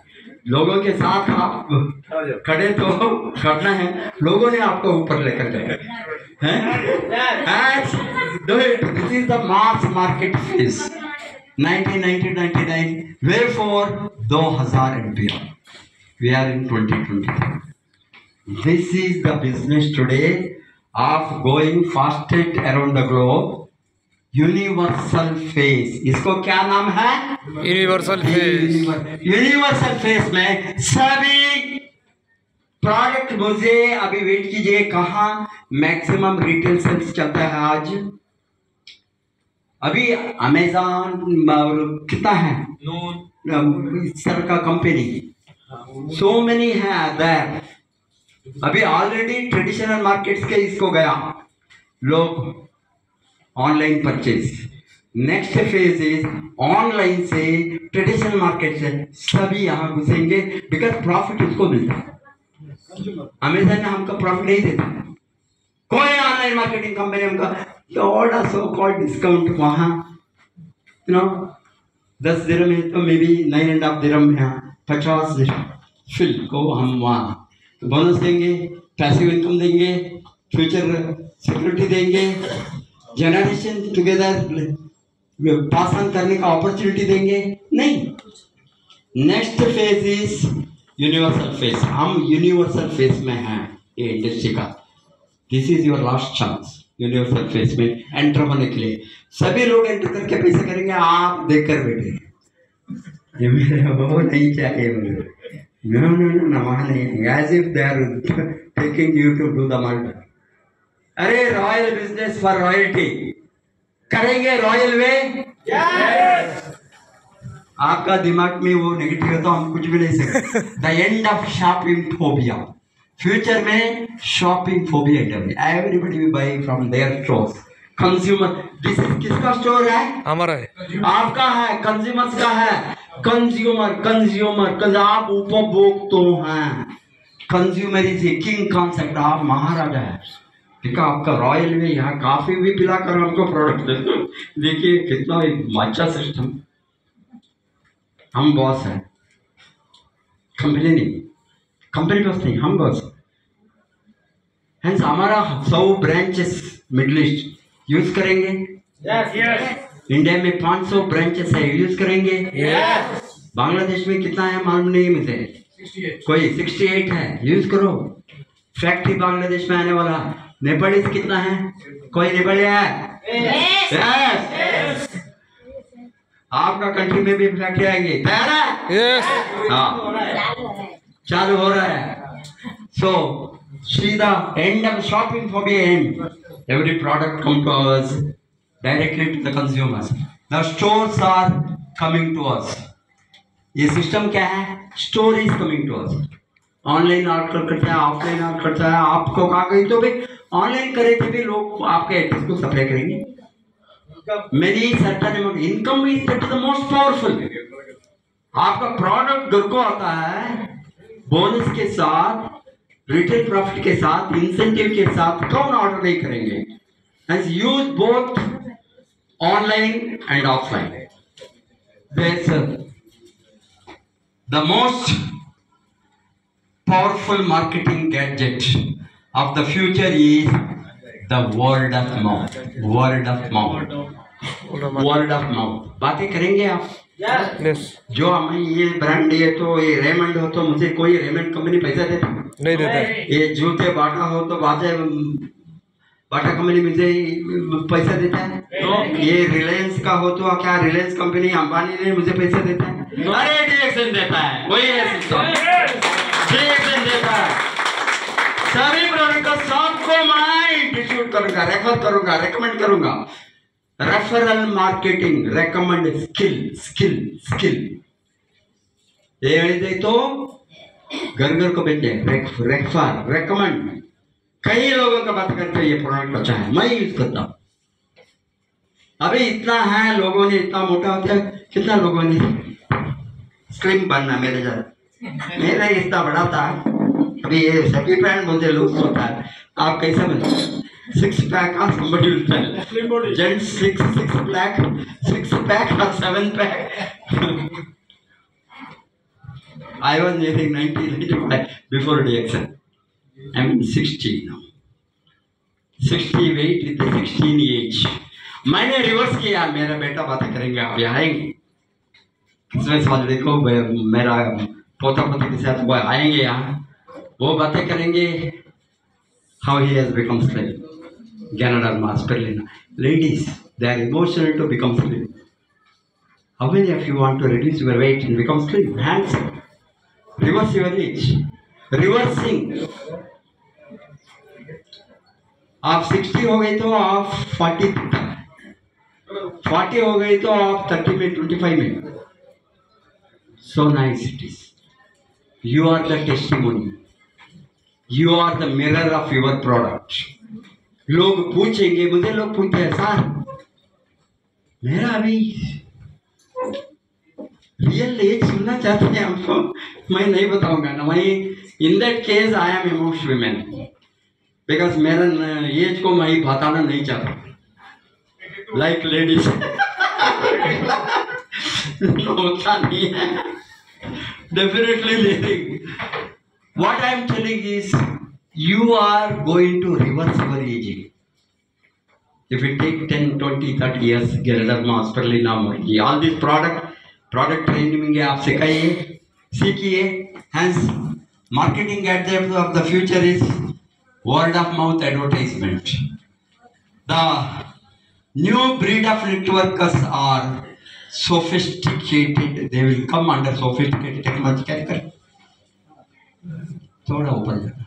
लोगों के साथ आप खड़े तो करना है, लोगों ने आपको ऊपर लेकर जाएगा। This is the mass market phase 1999 way for 2000 and beyond. We are in 2020. This is the business today of going fastest around the globe. Universal face, इसको क्या नाम है? Universal face. यूनिवर्सल फेस में सभी प्रोडक्ट मुझे अभी wait कीजिए, कहाँ मैक्सिमम रिटेल सेल्स चलता है आज? अभी अमेजॉन कितना है इस तरह का कंपनी, सो मेनी है देयर। अभी ऑलरेडी ट्रेडिशनल मार्केट्स के इसको गया लोग online purchase. Next phase is online से ट्रेडिशनल मार्केट से सभी यहाँ घुसेंगे बिकॉज प्रॉफिट उसको मिलता है। अमेजन ने हमको प्रॉफिट नहीं देता, कोई ऑनलाइन मार्केटिंग कंपनी हमका थोड़ा सो कॉल्ड डिस्काउंट वहाँ 10 दिरहम है तो मे बी 9.5 दिरहम है, 50 दिरहम फिल को हम वहाँ बोनस देंगे, पैसिव इनकम देंगे, फ्यूचर सिक्योरिटी देंगे, जनरेशन टुगेदर पास ऑन करने का अपॉर्चुनिटी देंगे। नहीं, next phase is universal phase. हम यूनिवर्सल फेज में हैं ये इंडस्ट्री का। This is your last chance universal phase में एंटर होने के लिए। सभी लोग एंटर करके पैसे करेंगे, आप देखकर बैठे ये मेरे वो नहीं चाहिए मुझे, नो नो नो नो वहाँ नहीं, as if they are taking you to do the murder. अरे रॉयल बिजनेस फॉर रॉयल्टी करेंगे, रॉयल वे। आपका दिमाग में वो नेगेटिव है तो हम कुछ भी नहीं सकते। The end of shopping phobia, future में shopping phobia everybody will buy from their stores. Consumer, this is किसका स्टोर है? हमारा है, आपका है, कंज्यूमर्स का है। कंज्यूमर कंज्यूमर आप उपभोग तो हैं, consumer is a king concept. आप महाराजा है, ठीक है। आपका रॉयल में यहाँ काफी भी पिलाकर हमको प्रोडक्ट देखिए कितना एक अच्छा सिस्टम। हम बॉस हैं, कंपनी नहीं, कंपनी बॉस नहीं, हम बॉस। हेंस हमारा 100 ब्रांचेस मिडिल ईस्ट यूज करेंगे। इंडिया में 500 ब्रांचेस है, यूज करेंगे। बांग्लादेश में कितना है मालूम नहीं मुझे, कोई 68 है, यूज करो। फैक्ट्री बांग्लादेश में आने वाला। नेपाली कितना है? कोई नेपाली है? yes. आपका कंट्री में भी फैक्ट्री आएंगे, तैयार है? हाँ, चालू हो रहा है। सो see the end of shopping for the end. Every product comes to us directly to the consumers. The stores are coming to us. ये सिस्टम क्या है? Store is coming to us. Online order करता है, offline order करता है, आपको कहा गई तो भी ऑनलाइन करे थे भी लोग आपके एड्रेस को सप्लाई करेंगे। Many certain amount income is that is the most powerful. आपका प्रोडक्ट घर को आता है बोनस के साथ, रिटेल प्रॉफिट के साथ, इंसेंटिव के साथ, कौन ऑर्डर नहीं करेंगे? And use both online and offline. That's the most powerful marketing gadget of the future is the word of mouth. Word of mouth. Word of mouth. बातें करेंगे आप? यस जो हमें ये ब्रांड ये तो ये रेमंड हो तो मुझे कोई रेमंड कंपनी पैसा देता नहीं देता है। ये जूते बाटा हो तो बाटा कंपनी मुझे पैसा देता है तो ये रिलायंस का हो तो क्या रिलायंस कंपनी अंबानी ने मुझे पैसा देता है? अरे डीएक्सन देता है, वही है सिस्टम। डीएक्सन देता है सभी प्रोडक्ट का, सबको मैं इंस्टीट्यूट करूंगा, रेफर करूंगा, रेकमेंड करूंगा। रेफरल मार्केटिंग, रेकमेंड, स्किल ये ಹೇಳಿದೆ तो घर घर को बेचे, रेफर, रेकमेंड। कई लोगों का बात करते हैं ये प्रोडक्ट अच्छा है, मैं यूज करता हूँ। अभी इतना है, लोगों ने इतना मोटा होता है, कितना लोगों ने स्लिम बनना, मेरा इतना बड़ा था, अभी ये सभी पैंट मुझे लूज होता है। आप कैसे बने? 6 पैक और somebody will tell. Gents 6 pack or 7 pack. I was making 95 before DXN. I'm 60 now. 60 weight with the 16 age. मैंने रिवर्स किया, मेरा बेटा बातें करेंगे, आप यहाँ आएंगे किसमें समझ देखो, मेरा पोता पोती के साथ वो आएंगे यहाँ, वो बातें करेंगे how he has become slave. General Mass Perlina. Ladies, they are emotional to become slim. How many of you want to reduce your weight and become slim? Hands up. Reverse your age. Reversing. आप 60 हो गए तो आप 40 हो गए तो आप 30 में, 25 में. So nice it is. You are the testimony. You are the mirror of your product. लोग पूछेंगे, मुझे लोग पूछते हैं सर मेरा अभी रियल एज सुनना चाहते हैं हमको, मैं नहीं बताऊंगा ना। मैं in that case I am amongst women because मेरा एज को मैं बताना नहीं चाहता, लाइक लेडीज होता नहीं है, डेफिनेटली लेकिन what I am telling is you are going to reverse your aging. If you take 10, 20, 30 years, Geraldama, Spirulina, all these product training में आप सिखाइए, सीखिए. Hence, marketing gadget of the future is word of mouth advertisement. The new breed of networkers are sophisticated. They will come under sophisticated technology. क्या कर? थोड़ा ऊपर जाना.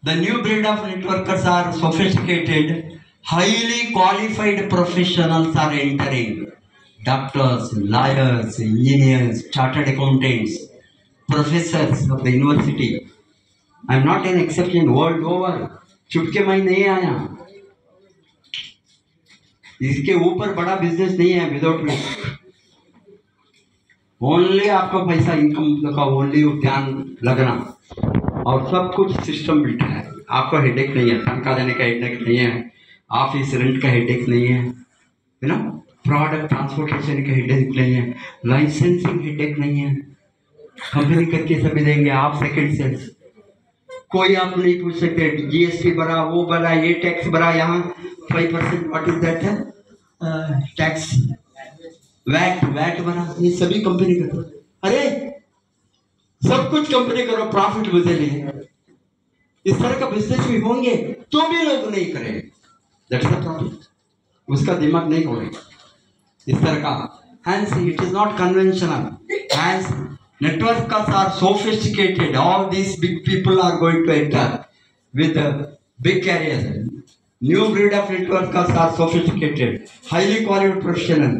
The new breed of networkers are sophisticated, highly qualified professionals are entering. Doctors, lawyers, engineers, chartered accountants, professors of the university. I am not an exception world over. चुपके मैं नहीं आया, इसके ऊपर बड़ा बिजनेस नहीं है विदाउट रिस्क. ओनली आपका पैसा इनकम का ओनली ध्यान लगना और सब कुछ सिस्टम बिल्ट है. आपको हेडेक नहीं है, तनख्वाह देने का हेडेक नहीं है, ऑफिस रेंट का हेडेक नहीं है, यू नो, प्रोडक्ट ट्रांसपोर्टेशन का हेडेक नहीं है, लाइसेंसिंग हेडेक नहीं है. कंपनी करके सभी देंगे, आप सेकंड सेल्स. कोई आप नहीं पूछ सकते जीएसटी भरा, वो भरा, ये टैक्स भरा, यहाँ 5% व्हाट इज दैट है टैक्स, वैट बना, ये सभी कंपनी करो. अरे सब कुछ कंपनी करो, प्रॉफिट मुझे लिए. इस तरह का बिजनेस भी होंगे तो भी लोग नहीं करेंगे. That's the problem. उसका दिमाग नहीं खोलेगा इस तरह का. Hence it is not conventional. Hence networkers are sophisticated. All these big people are going to enter with big careers. New breed of networkers are sophisticated, highly qualified professional,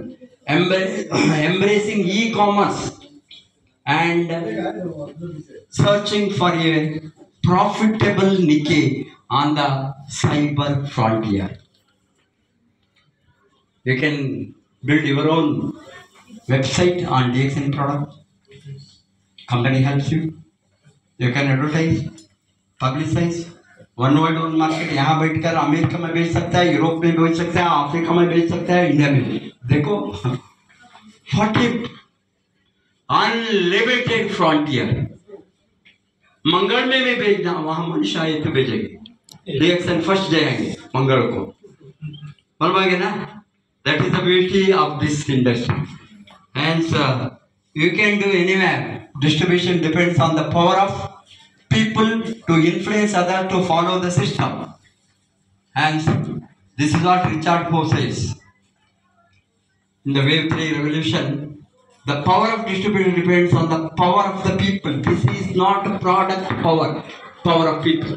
embracing e-commerce and searching for a profitable niche on the cyber frontier. You can build your own website on DXN product. Company helps you. You can advertise, publicize. One world one market. यहाँ बैठकर America में बेच सकता है, Europe में बेच सकता है, अफ्रीका में बेच सकता है, इंडिया में. देखो अनलिमिटेड फ्रंटियर। मंगल में भी भेजना, वहां मनुष्य आए तो भेजेंगे, रिएक्शन फर्स्ट जाएंगे मंगल को, बोलोगे ना? That is the beauty of this industry. Hence, you can do anywhere. Distribution depends on the power of people to influence others to follow the system. Hence, this is what Richard Poe says in the Wave 3 revolution. The power of distribution depends on the power of the people. This is not a product power, power of people.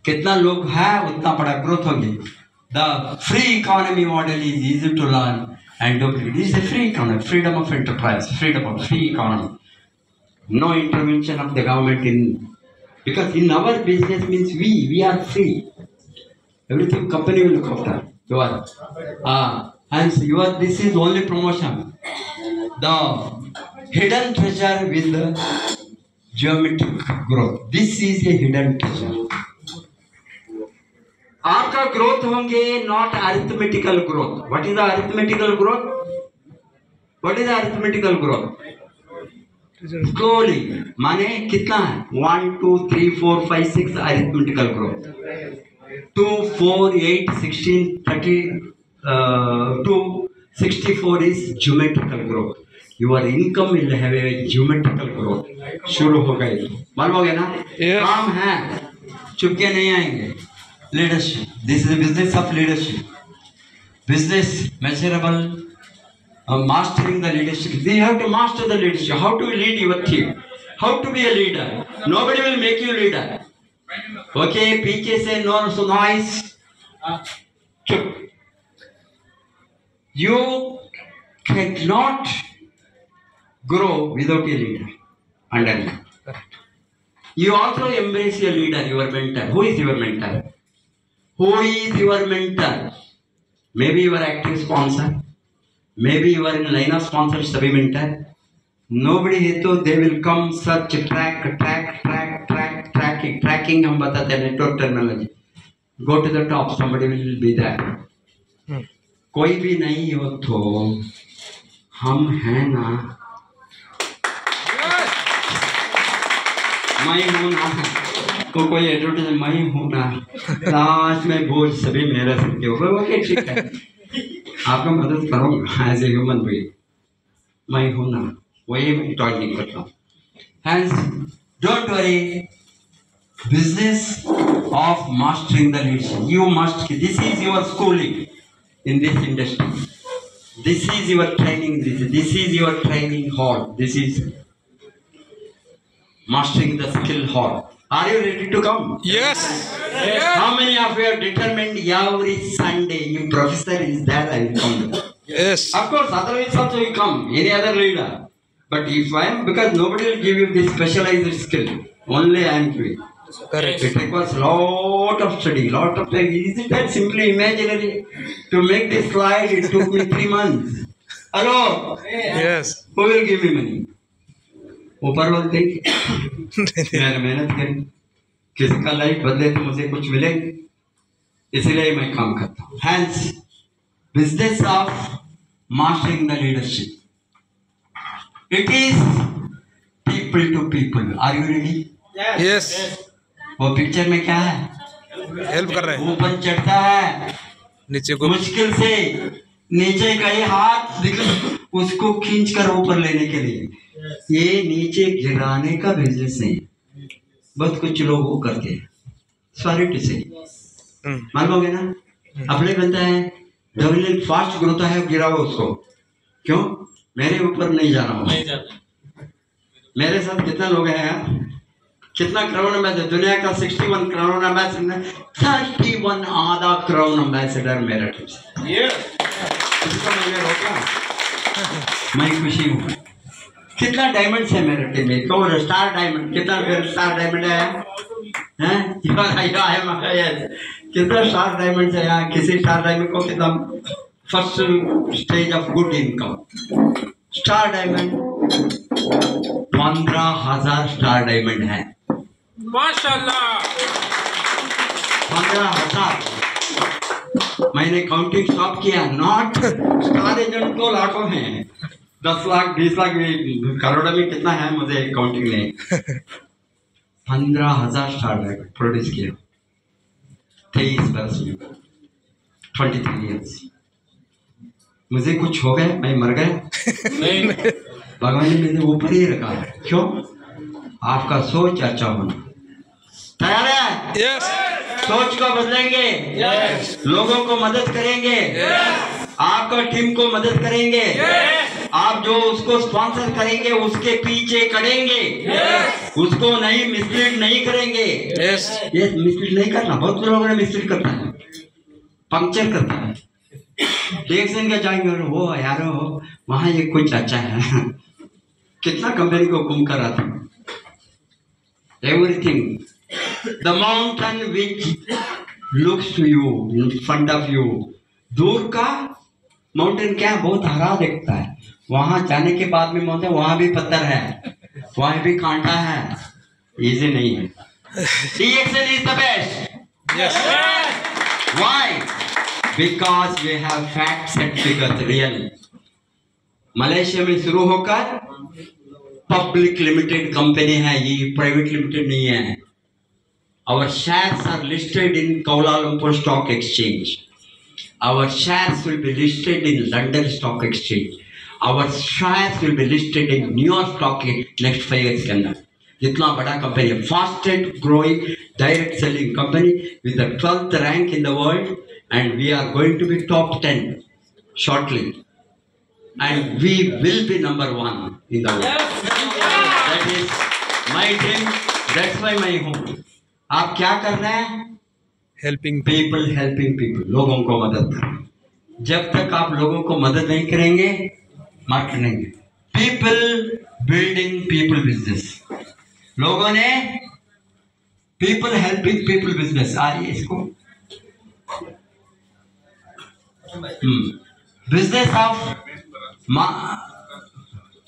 कितना लोग हैं उतना बड़ा growth होगी। The free economy model is easy to learn and do. It is a free economy, freedom of enterprise, freedom of free economy. No intervention of the government in, because in our business means we are free. Everything company will look after. You are, and this is only promotion. The hidden treasure with the geometric growth. This is a hidden treasure. आपका growth होंगे not arithmetical growth. What is the arithmetical growth? What is the arithmetical growth? Slowly, माने कितना है? 1 2 3 4 5 6 arithmetical growth. 2 4 8 16 32 64 is geometrical growth. Your income will have a geometrical growth. शुरू हो गई, मालूम ना? काम है, चुपके नहीं आएंगे। Leadership. This is the business of leadership. Business measurable, mastering the leadership. You have to master the leadership. How to lead your team? How to be a leader? Nobody will make you leader. Okay, पीछे से no noise. चुप. You cannot grow without a leader. Understand? You also embrace your leader, your mentor. Who is your mentor? Who is your mentor? Maybe you are active sponsor. Maybe you are in line of sponsor, सभी mentor. Nobody है तो they will come search tracking हम बताते हैं network terminology. Go to the top, somebody will be there. कोई भी नहीं हो तो हम हैं ना, मैं हूँ ना, तो कोई एडवर्टाइज मैं हूँ ना, लास्ट में बोझ सभी मेरे सिर के ऊपर। ओके ठीक है, आपका मदद करूँगा एज ए ह्यूमन बीइंग, मैं हूँ ना, वही मैं टॉयलिंग करता हूँ। Hence don't worry, business of mastering the leadership, you must, this is your schooling in this industry, this is your training, this is your training hall, this is mastering the skill hall. Are you ready to come? Yes. How many of you are determined every Sunday if professor is there I will come? Yes. Of course, otherwise also you come, any other leader. But if I am, because nobody will give you this specialized skill, only I am doing. Correct. It requires lot of study, lot of time. Is it that simply imaginary? To make this slide, it took me 3 months. Hello? Yes. Who will give me money? ऊपर बोलते मैंने मेहनत करी, किसी का life बदले तो मुझे कुछ मिले, इसलिए मैं काम करता हूँ। Hence, business of mastering the leadership. It is people to people. Are you ready? Yes. वो पिक्चर में क्या है? हेल्प कर रहे हैं, ऊपर चढ़ता है नीचे को मुश्किल से, नीचे का ये हाथ दिख उसको खींच कर ऊपर लेने के लिए। ये नीचे गिराने का बिजनेस नहीं, बहुत कुछ लोग वो करते हैं, सॉरी टू से, मालूम ना? अपने बनता है डबल फास्ट ग्रोथ है, गिराओ उसको, क्यों? मेरे ऊपर नहीं जाना हो। मेरे साथ कितना लोग हैं यार, कितना करोड़ एम्बेसडर, दुनिया का 61 करोड़ एम्बेसडर, 31 आधा करोड़ एम्बेसडर मेरे टीम से। मैंने रोका, मैं खुशी हूँ। कितना डायमंड है मेरे टीम में, तो स्टार डायमंड, कितना स्टार डायमंड है? कितना स्टार डायमंड है यहाँ? किसी स्टार डायमंड को कितना first stage of good income, star diamond 15,000 star diamond है, माशाल्लाह। 15,000। मैंने काउंटिंग स्टॉप किया, नॉट स्टार एजेंट को लाखों हैं, 10 लाख 20 लाख में, करोड़ में कितना है मुझे काउंटिंग नहीं। 15,000 स्टार्टअप प्रोड्यूस किया 23 वर्ष में, 23 ईयर्स। मुझे कुछ हो गया, मैं मर गया नहीं, भगवान ने मुझे ऊपर ही रखा है। क्यों? आपका सोच अच्छा होना। तैयार है? यस सोच को बदलेंगे, लोगों को मदद करेंगे, आपका टीम को मदद करेंगे, आप जो उसको स्पॉन्सर करेंगे उसके पीछे खड़ेंगे, उसको नहीं मिसलीड नहीं करेंगे। ये मिसलीड नहीं करना, बहुत लोगों ने मिसलीड करता है, पंक्चर करता है। डेक्सन का जाएंगे वो यार वहां ये कुछ अच्छा है कितना कंपनी को घूम कर आता। Everything the mountain which looks to you in front of you, दूर का माउंटेन क्या है, बहुत हरा दिखता है, वहां जाने के बाद में माउंटेन वहां भी पत्थर है, वहां भी कांटा है, इजी नहीं है। DXN is the best. Yes Why? Because we have facts and figures real. Malaysia में शुरू होकर पब्लिक लिमिटेड कंपनी है, ये प्राइवेट लिमिटेड नहीं है। Our shares are listed in Kuala Lumpur Stock Exchange. Our shares will be listed in London Stock Exchange. Our shares will be listed in New York Stock Exchange next 5 years के अंदर। जितना बड़ा company है, fastest growing direct selling company with the 12th rank in the world, and we are going to be top 10 shortly, and we will be number 1 in the world. That is my dream. That's why my home. आप क्या करना है? Helping helping people, लोगों को मदद करें। जब तक आप लोगों को मदद नहीं करेंगे मार्केट नहीं। पीपल बिल्डिंग पीपल बिजनेस, लोगों ने पीपल हेल्पिंग पीपल बिजनेस, आइए इसको बिजनेस ऑफ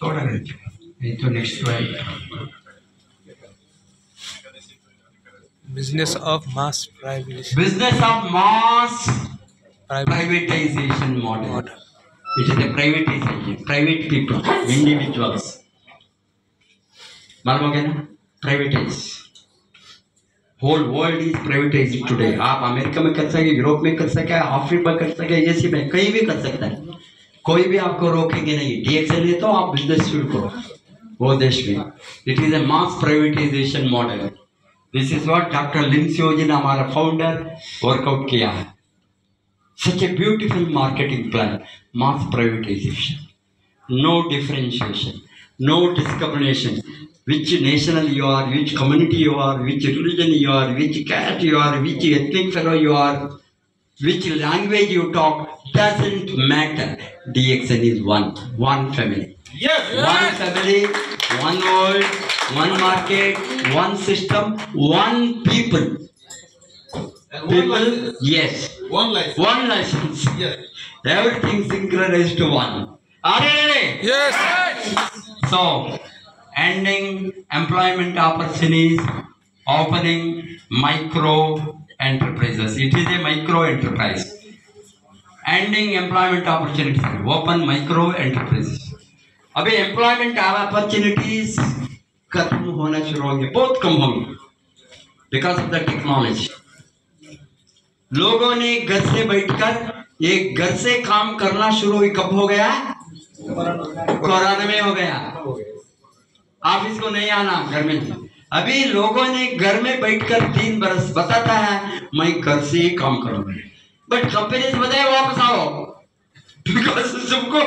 थोड़ा तो next business of mass business of mass privatization model. It is a privatization, private people, individuals. मालूम हो गया ना? Privatize. Whole world is privatized today. आप अमेरिका में कर सके, यूरोप में कर सके, अफ्रीका में कर सके, एशिया में कहीं भी कर सकता है, कोई भी आपको रोकेंगे नहीं। DXN है तो आप बिजनेस शुरू करो वो देश में। It is a mass privatization model. This is what Dr. Linsio जी ने हमारा फाउंडर वर्कआउट किया है। Such a beautiful marketing plan, mass privatization, no differentiation, no discrimination, which national you are, which community you are, which religion you are, which caste you are, which ethnic fellow you are, which language you talk, doesn't matter. DXN is one family. Yes. One family, one world, one market, one system, one people. People, yes. One life. One license. Yes. Everything synchronized to one. Are you ready? Yes So, ending employment opportunities, opening micro enterprises. It is a micro enterprise. Ending employment opportunities, open micro enterprises. अभी employment opportunities खत्म होना शुरू होंगे, बहुत कम होंगे, because of the technology. लोगों ने घर से बैठकर एक घर से काम करना शुरू कब हो गया? कोरोना में हो गया। ऑफिस को नहीं आना, घर में। अभी लोगों ने घर में बैठकर 3 बरस बताता है मैं घर से ही काम करूंगा, बट कंपनी से बताए वापस आओ, बिकॉज सबको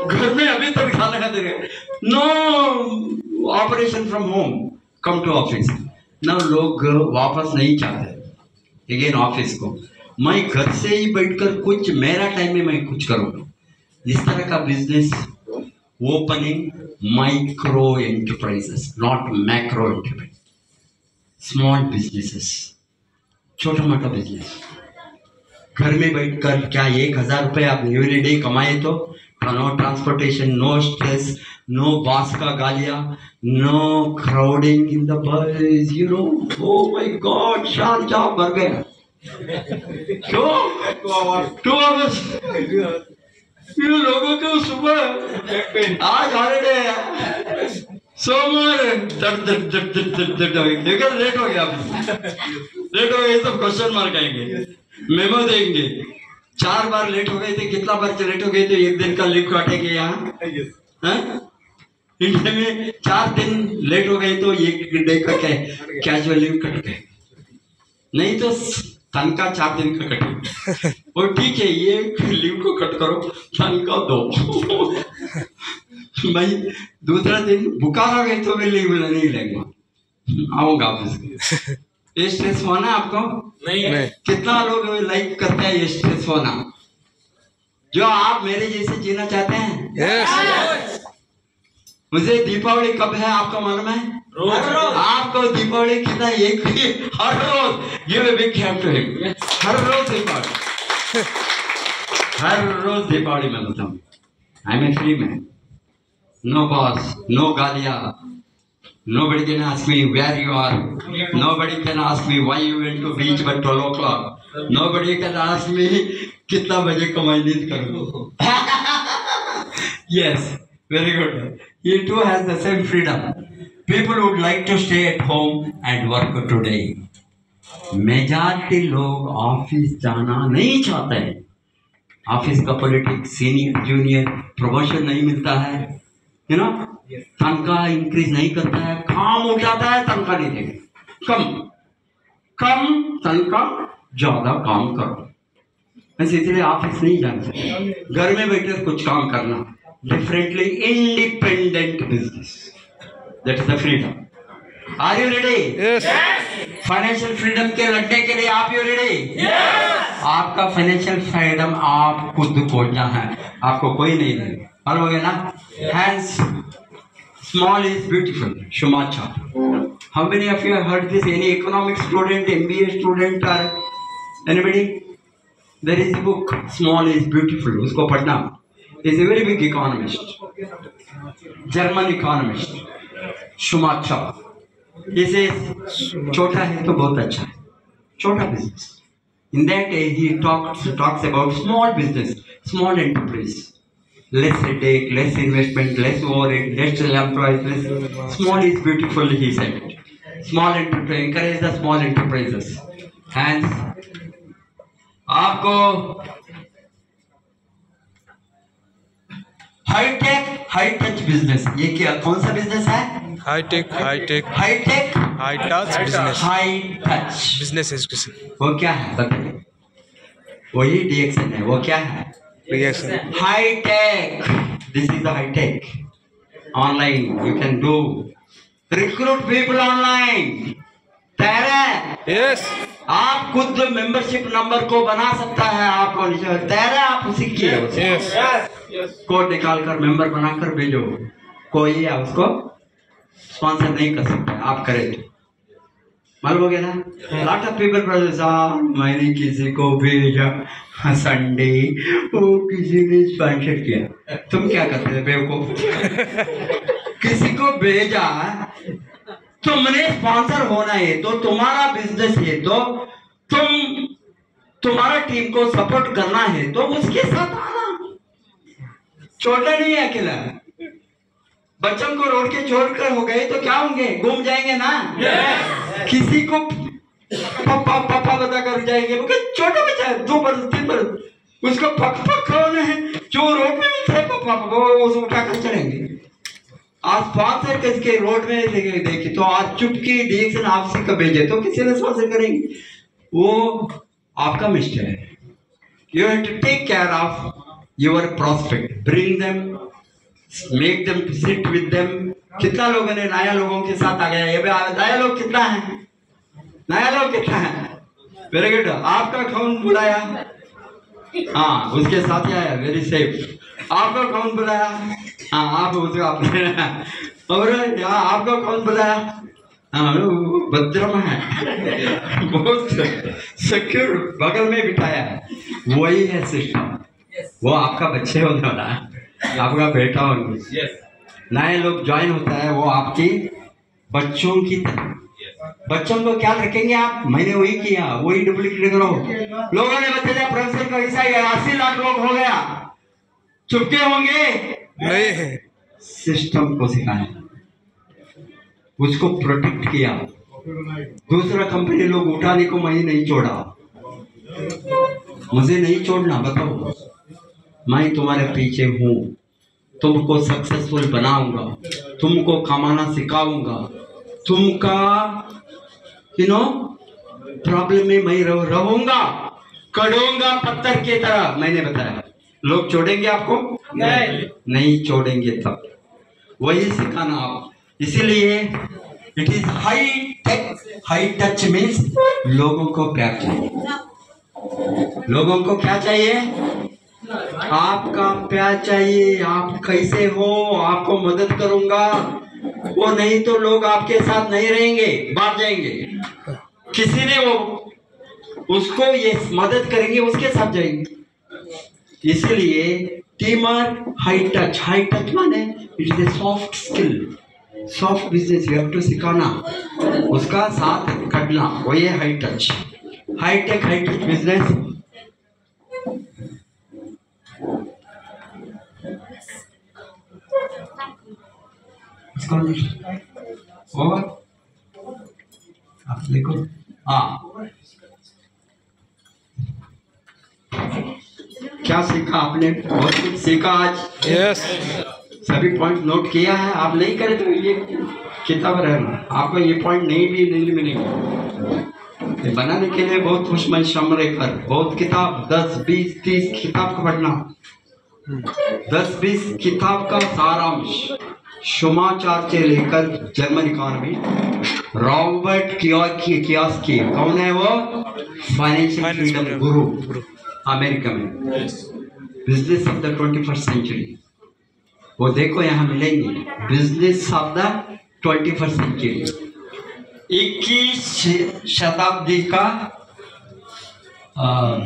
घर में अभी तक खाना दे रहे। No operation from home, come to office. ना लोग वापस नहीं चाहते अगेन ऑफिस को। मैं घर से ही बैठकर कुछ मेरा टाइम में मैं कुछ करूँगा, इस तरह का business. Opening micro enterprises, not macro enterprise, small businesses, छोटा मोटा बिजनेस। घर में बैठकर क्या 1,000 रुपये आप एवरी डे कमाए तो no transportation, no stress, no boss का गालियां, no crowding in the bus, you know. Oh my god, Sharjah भर गया। क्यों? 2 hours ये लोगों को सुबह आज हॉलीडे है, सोमवार लेकिन लेट हो गया, लेट हो गए तो क्वेश्चन मार्क आएंगे, मेमो देंगे। 4 बार लेट हो गए थे, कितना बार लेट हो गए थे, 1 दिन का लीव काटेंगे यहाँ। इंडिया में 4 दिन लेट हो गए तो 1 डे का कैजुअल लीव कट गए, नहीं तो तनख्वाह 4 दिन का कटे। और ठीक है, ये लीव को कट करो, तनख्वाह दो। भाई दूसरा दिन बुखार आ गई तो मैं लीव नहीं लेंगे, आऊंगा ऑफिस। ये स्ट्रेस होना आपको नहीं। कितना लोग लाइक करते हैं ये स्ट्रेस होना? जो आप मेरे जैसे जीना चाहते हैं। yes. मुझे दीपावली कब है आपको मालूम है? रोज। आपको दीपावली कितना? एक हर रोज give a big hand to him. हर रोज दीपावली, हर रोज दीपावली में बताऊं, I am a free man, no boss, no गालियां, nobody can ask me where you are, nobody can ask me why you went to beach by 12 o'clock, nobody can ask me कितना बजे कमाई नींद करूं। Yes, very good. He too has the same freedom. People would like to stay at home and work today. Majority लोग office जाना नहीं चाहते हैं। ऑफिस का पॉलिटिक्स, सीनियर जूनियर प्रमोशन नहीं मिलता है, यू नो, तनख्वाह इंक्रीज नहीं करता है, काम उठाता है, तनख्वाह नहीं देगा, कम तनख्वाह, ज्यादा काम करो। इसलिए ऑफिस नहीं जाना चाहिए, घर में बैठकर कुछ काम करना, differently independent business, that is the freedom. Are you ready? Financial freedom के लड़ने के लिए आप यू रेडी? आपका फाइनेंशियल फ्रीडम आप खुद खोजना है, आपको कोई नहीं देगा, और हो गया ना? Hence, small is beautiful. Shumacha. How many of you have heard this? Any economic student, MBA student, or anybody? There is a book, Small is Beautiful. उसको पढ़ना. He's a very big economist, German economist, Schumacher. He says, छोटा है तो बहुत अच्छा है, छोटा business. In that he talks about small business, small enterprise. Less headache, less investment, less overhead, less employees, less. Small is beautiful, he said. Small enterprise, encourage the small enterprises. Hence, आपको high tech high touch business, ये क्या कौन सा business है? High tech high touch business, high touch business education. वो क्या है बताइए? वही डिएक्शन है, वो क्या है? High tech. This is the high tech. Online, you can do recruit people online. तैयार है? Yes. आप खुद मेंबरशिप नंबर को बना सकता है, आपको तैयार है? आप सीखिए। Yes. कोड निकाल कर मेंबर बनाकर भेजो, कोई है उसको स्पॉन्सर नहीं कर सकता, आप करें तो मालूम हो गया ना? लॉट ऑफ पीपल मैंने किसी को भेजा संडे, वो किसी ने स्पॉन्सर किया, तुम क्या करते थे बेवकूफ? किसी को भेजा, तुमने स्पॉन्सर होना है तो तुम्हारा बिजनेस है तो तुम्हारा टीम को सपोर्ट करना है तो उसके साथ आना, छोड़ना नहीं है अकेला। बच्चों को रोड के छोड़कर हो गए तो क्या होंगे? घूम जाएंगे ना। किसी को पापा पापा बताकर जाएंगे, छोटा बच्चा है 2 बरस 3 बरस, उसको पक होना है, जो रोड में थे पापा वो उठाकर चलेंगे। आज स्पॉन्सर किसके रोड में देखी तो आज चुपकी डिएक्शन आपसी का भेजे तो किसी ने स्पॉन्सर करेंगे, वो आपका मिस्टर है। You have to take care of your prospect, bring them, make them sit with them. कितना लोगों ने नया लोगों के साथ आ गया, ये नया लोग कितना है? नया लोग कितना है? Very good. आपका कौन बुलाया? हाँ, उसके साथ ही आया, वेरी सेफ। आपका कौन बुलाया? हाँ, आप उसको आपने, और यहाँ आपका कौन बुलाया? हाँ, भद्रमा है, बहुत सिक्योर, बगल में बिठाया है, वही है सिस्टम। वो आपका बच्चे होने वाला है, आपका बेटा होंगे। नए लोग ज्वाइन होता है, वो आपकी बच्चों की तरह, बच्चों को क्या रखेंगे आप? मैंने वही किया, वही डुप्लीकेट करो। लोगों ने बताया प्रोफेसर का ऐसा ही 80 लाख लोग हो गया, चुपके होंगे, नहीं, सिस्टम को सिखाया, उसको प्रोटेक्ट किया। दूसरा कंपनी लोग उठाने को मैं नहीं छोड़ा, मुझे नहीं छोड़ना। बताओ, मैं तुम्हारे पीछे हूँ, तुमको सक्सेसफुल बनाऊंगा, तुमको कमाना सिखाऊंगा, तुमका प्रॉब्लम में मैं रहूंगा, कड़ूंगा पत्थर की तरह। मैंने बताया, लोग छोड़ेंगे आपको? नहीं छोड़ेंगे। तब वही सिखाना आप। इसीलिए it is high tech, high touch means लोगों को प्यार चाहिए। लोगों को क्या चाहिए? आपका प्यार चाहिए। आप कैसे हो, आपको मदद करूंगा, वो नहीं तो लोग आपके साथ नहीं रहेंगे, भाग जाएंगे। किसी ने वो उसको ये मदद करेंगे, उसके साथ जाएंगे। इसलिए टीमर हाई टच माने it is a soft skill, soft business you have to सिखाना, उसका साथ करना, वो ये high touch, high touch business. और आप देखो, हाँ, क्या सीखा आपने? बहुत कुछ सीखा आज। यस, सभी पॉइंट नोट किया है? आप नहीं करे तो ये किताब रहना, आपको ये पॉइंट नहीं मिलेंगे। बनाने के लिए बहुत कुछ मैं श्रम कर, बहुत किताब 10, 20, 30 किताब का पढ़ना, 10-20 किताब का सारांश, शुमाचार से लेकर जर्मन इकोनॉमी, रॉबर्ट कियोसाकी, कौन है वो? फाइनेंशियल फ्रीडम गुरु, अमेरिका में, business of the 21st century. वो देखो यहाँ मिलेंगे, business of the 21st century, 21 शताब्दी का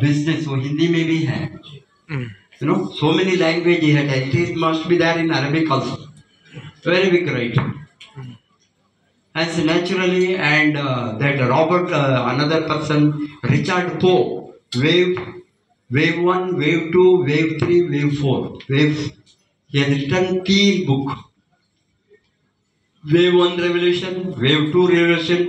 बिजनेस। वो हिंदी में भी है, you know, so many languages it must be there in Arabic also, very big, right? As naturally, and that Robert, another person, Richard Poe, wave 1, wave 2, wave 3, wave 4, he has written 3 book, wave 1 revolution, wave 2 revolution,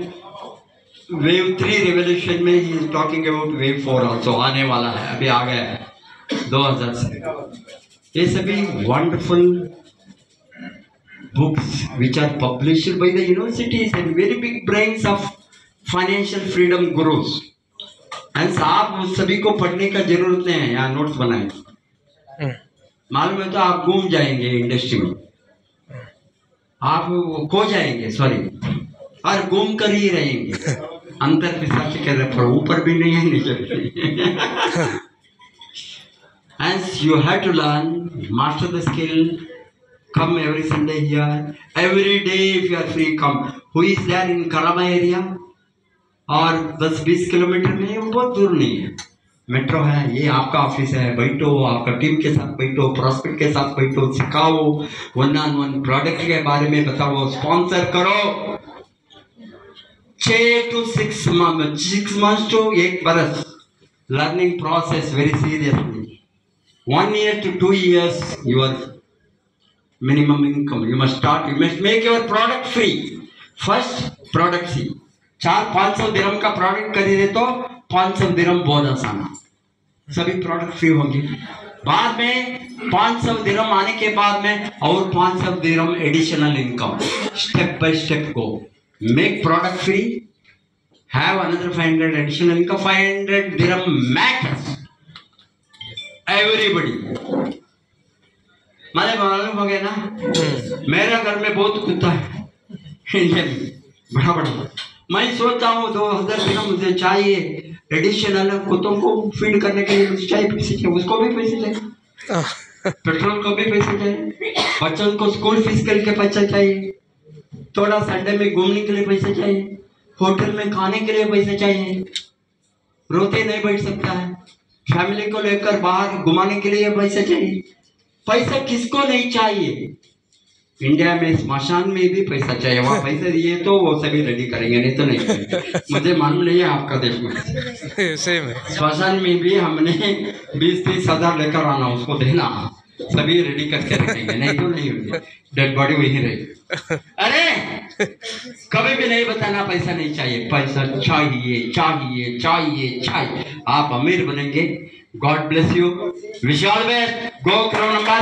wave 3 revolution में he is talking about wave 4 also, आने वाला है, अभी आ गया है 2000 से। ये सभी wonderful books which are published by the universities and very big brains of financial freedom gurus, and आप उस सभी को पढ़ने का जरूरत नहीं है, यहाँ नोट्स बनाए। मालूम है तो आप घूम जाएंगे इंडस्ट्री में, आप खो जाएंगे, सॉरी, और घूम कर ही रहेंगे। अंतर पिशाच कह रहे, पर ऊपर भी नहीं है, नीचे भी नहीं। Hence you have to learn, master the skill, come every Sunday here, every day if you are free come. Who is there in Karama area? और 10-20 किलोमीटर में, वो बहुत दूर नहीं है, मेट्रो है, ये आपका ऑफिस है, बैठो, आपका टीम के साथ बैठो, प्रोस्पेक्ट के साथ बैठो, सिखाओ, 1-on-1 प्रोडक्ट के बारे में बताओ, स्पॉन्सर करो। 6 months to 1 बरस learning process, very seriously. 1 year to 2 years your minimum income, you must start, you must make your product free, first product free। 400-500 दिरहम का प्रोडक्ट खरीदे तो 500 दिरहम बोनस आना, सभी प्रोडक्ट फ्री होंगे। बाद में 500 दिरहम आने के बाद में और 500 दिरहम additional income, step by step go, make product free, have another 500 additional income, 500 दिरहम मैक्स एवरीबडी। माने मालूम हो गया ना, मेरा घर में बहुत कुत्ता है, इंडिया में बड़ा बड़ा। मैं सोचता हूँ 2000 दिरहम मुझे चाहिए एडिशनल, कुत्तों को फीड करने के लिए मुझे चाहिए, पैसे चाहिए, उसको भी पैसे चाहिए, पेट्रोल को भी पैसे चाहिए, बच्चों को स्कूल फीस के लिए पैसा चाहिए, थोड़ा संडे में घूमने के लिए पैसे चाहिए, होटल में खाने के लिए पैसे चाहिए, रोते नहीं बैठ सकता है, फैमिली को लेकर बाहर घुमाने के लिए पैसे चाहिए। पैसा किसको नहीं चाहिए? इंडिया में स्मशान में भी पैसा चाहिए, वहाँ पैसे दिए तो वो सभी रेडी करेंगे, नहीं तो नहीं। मुझे मालूम नहीं है आपका देश में, सेम है। स्मशान में भी हमने 20-30 हजार लेकर आना, उसको देना, सभी रेडी करके रखेंगे, नहीं तो नहीं होंगे, डेड बॉडी वहीं रहेगी। अरे कभी भी नहीं बताना पैसा नहीं चाहिए, पैसा चाहिए चाहिए चाहिए चाहिए। आप अमीर बनेंगे। God bless you. Wish you all best. Go करो नंबर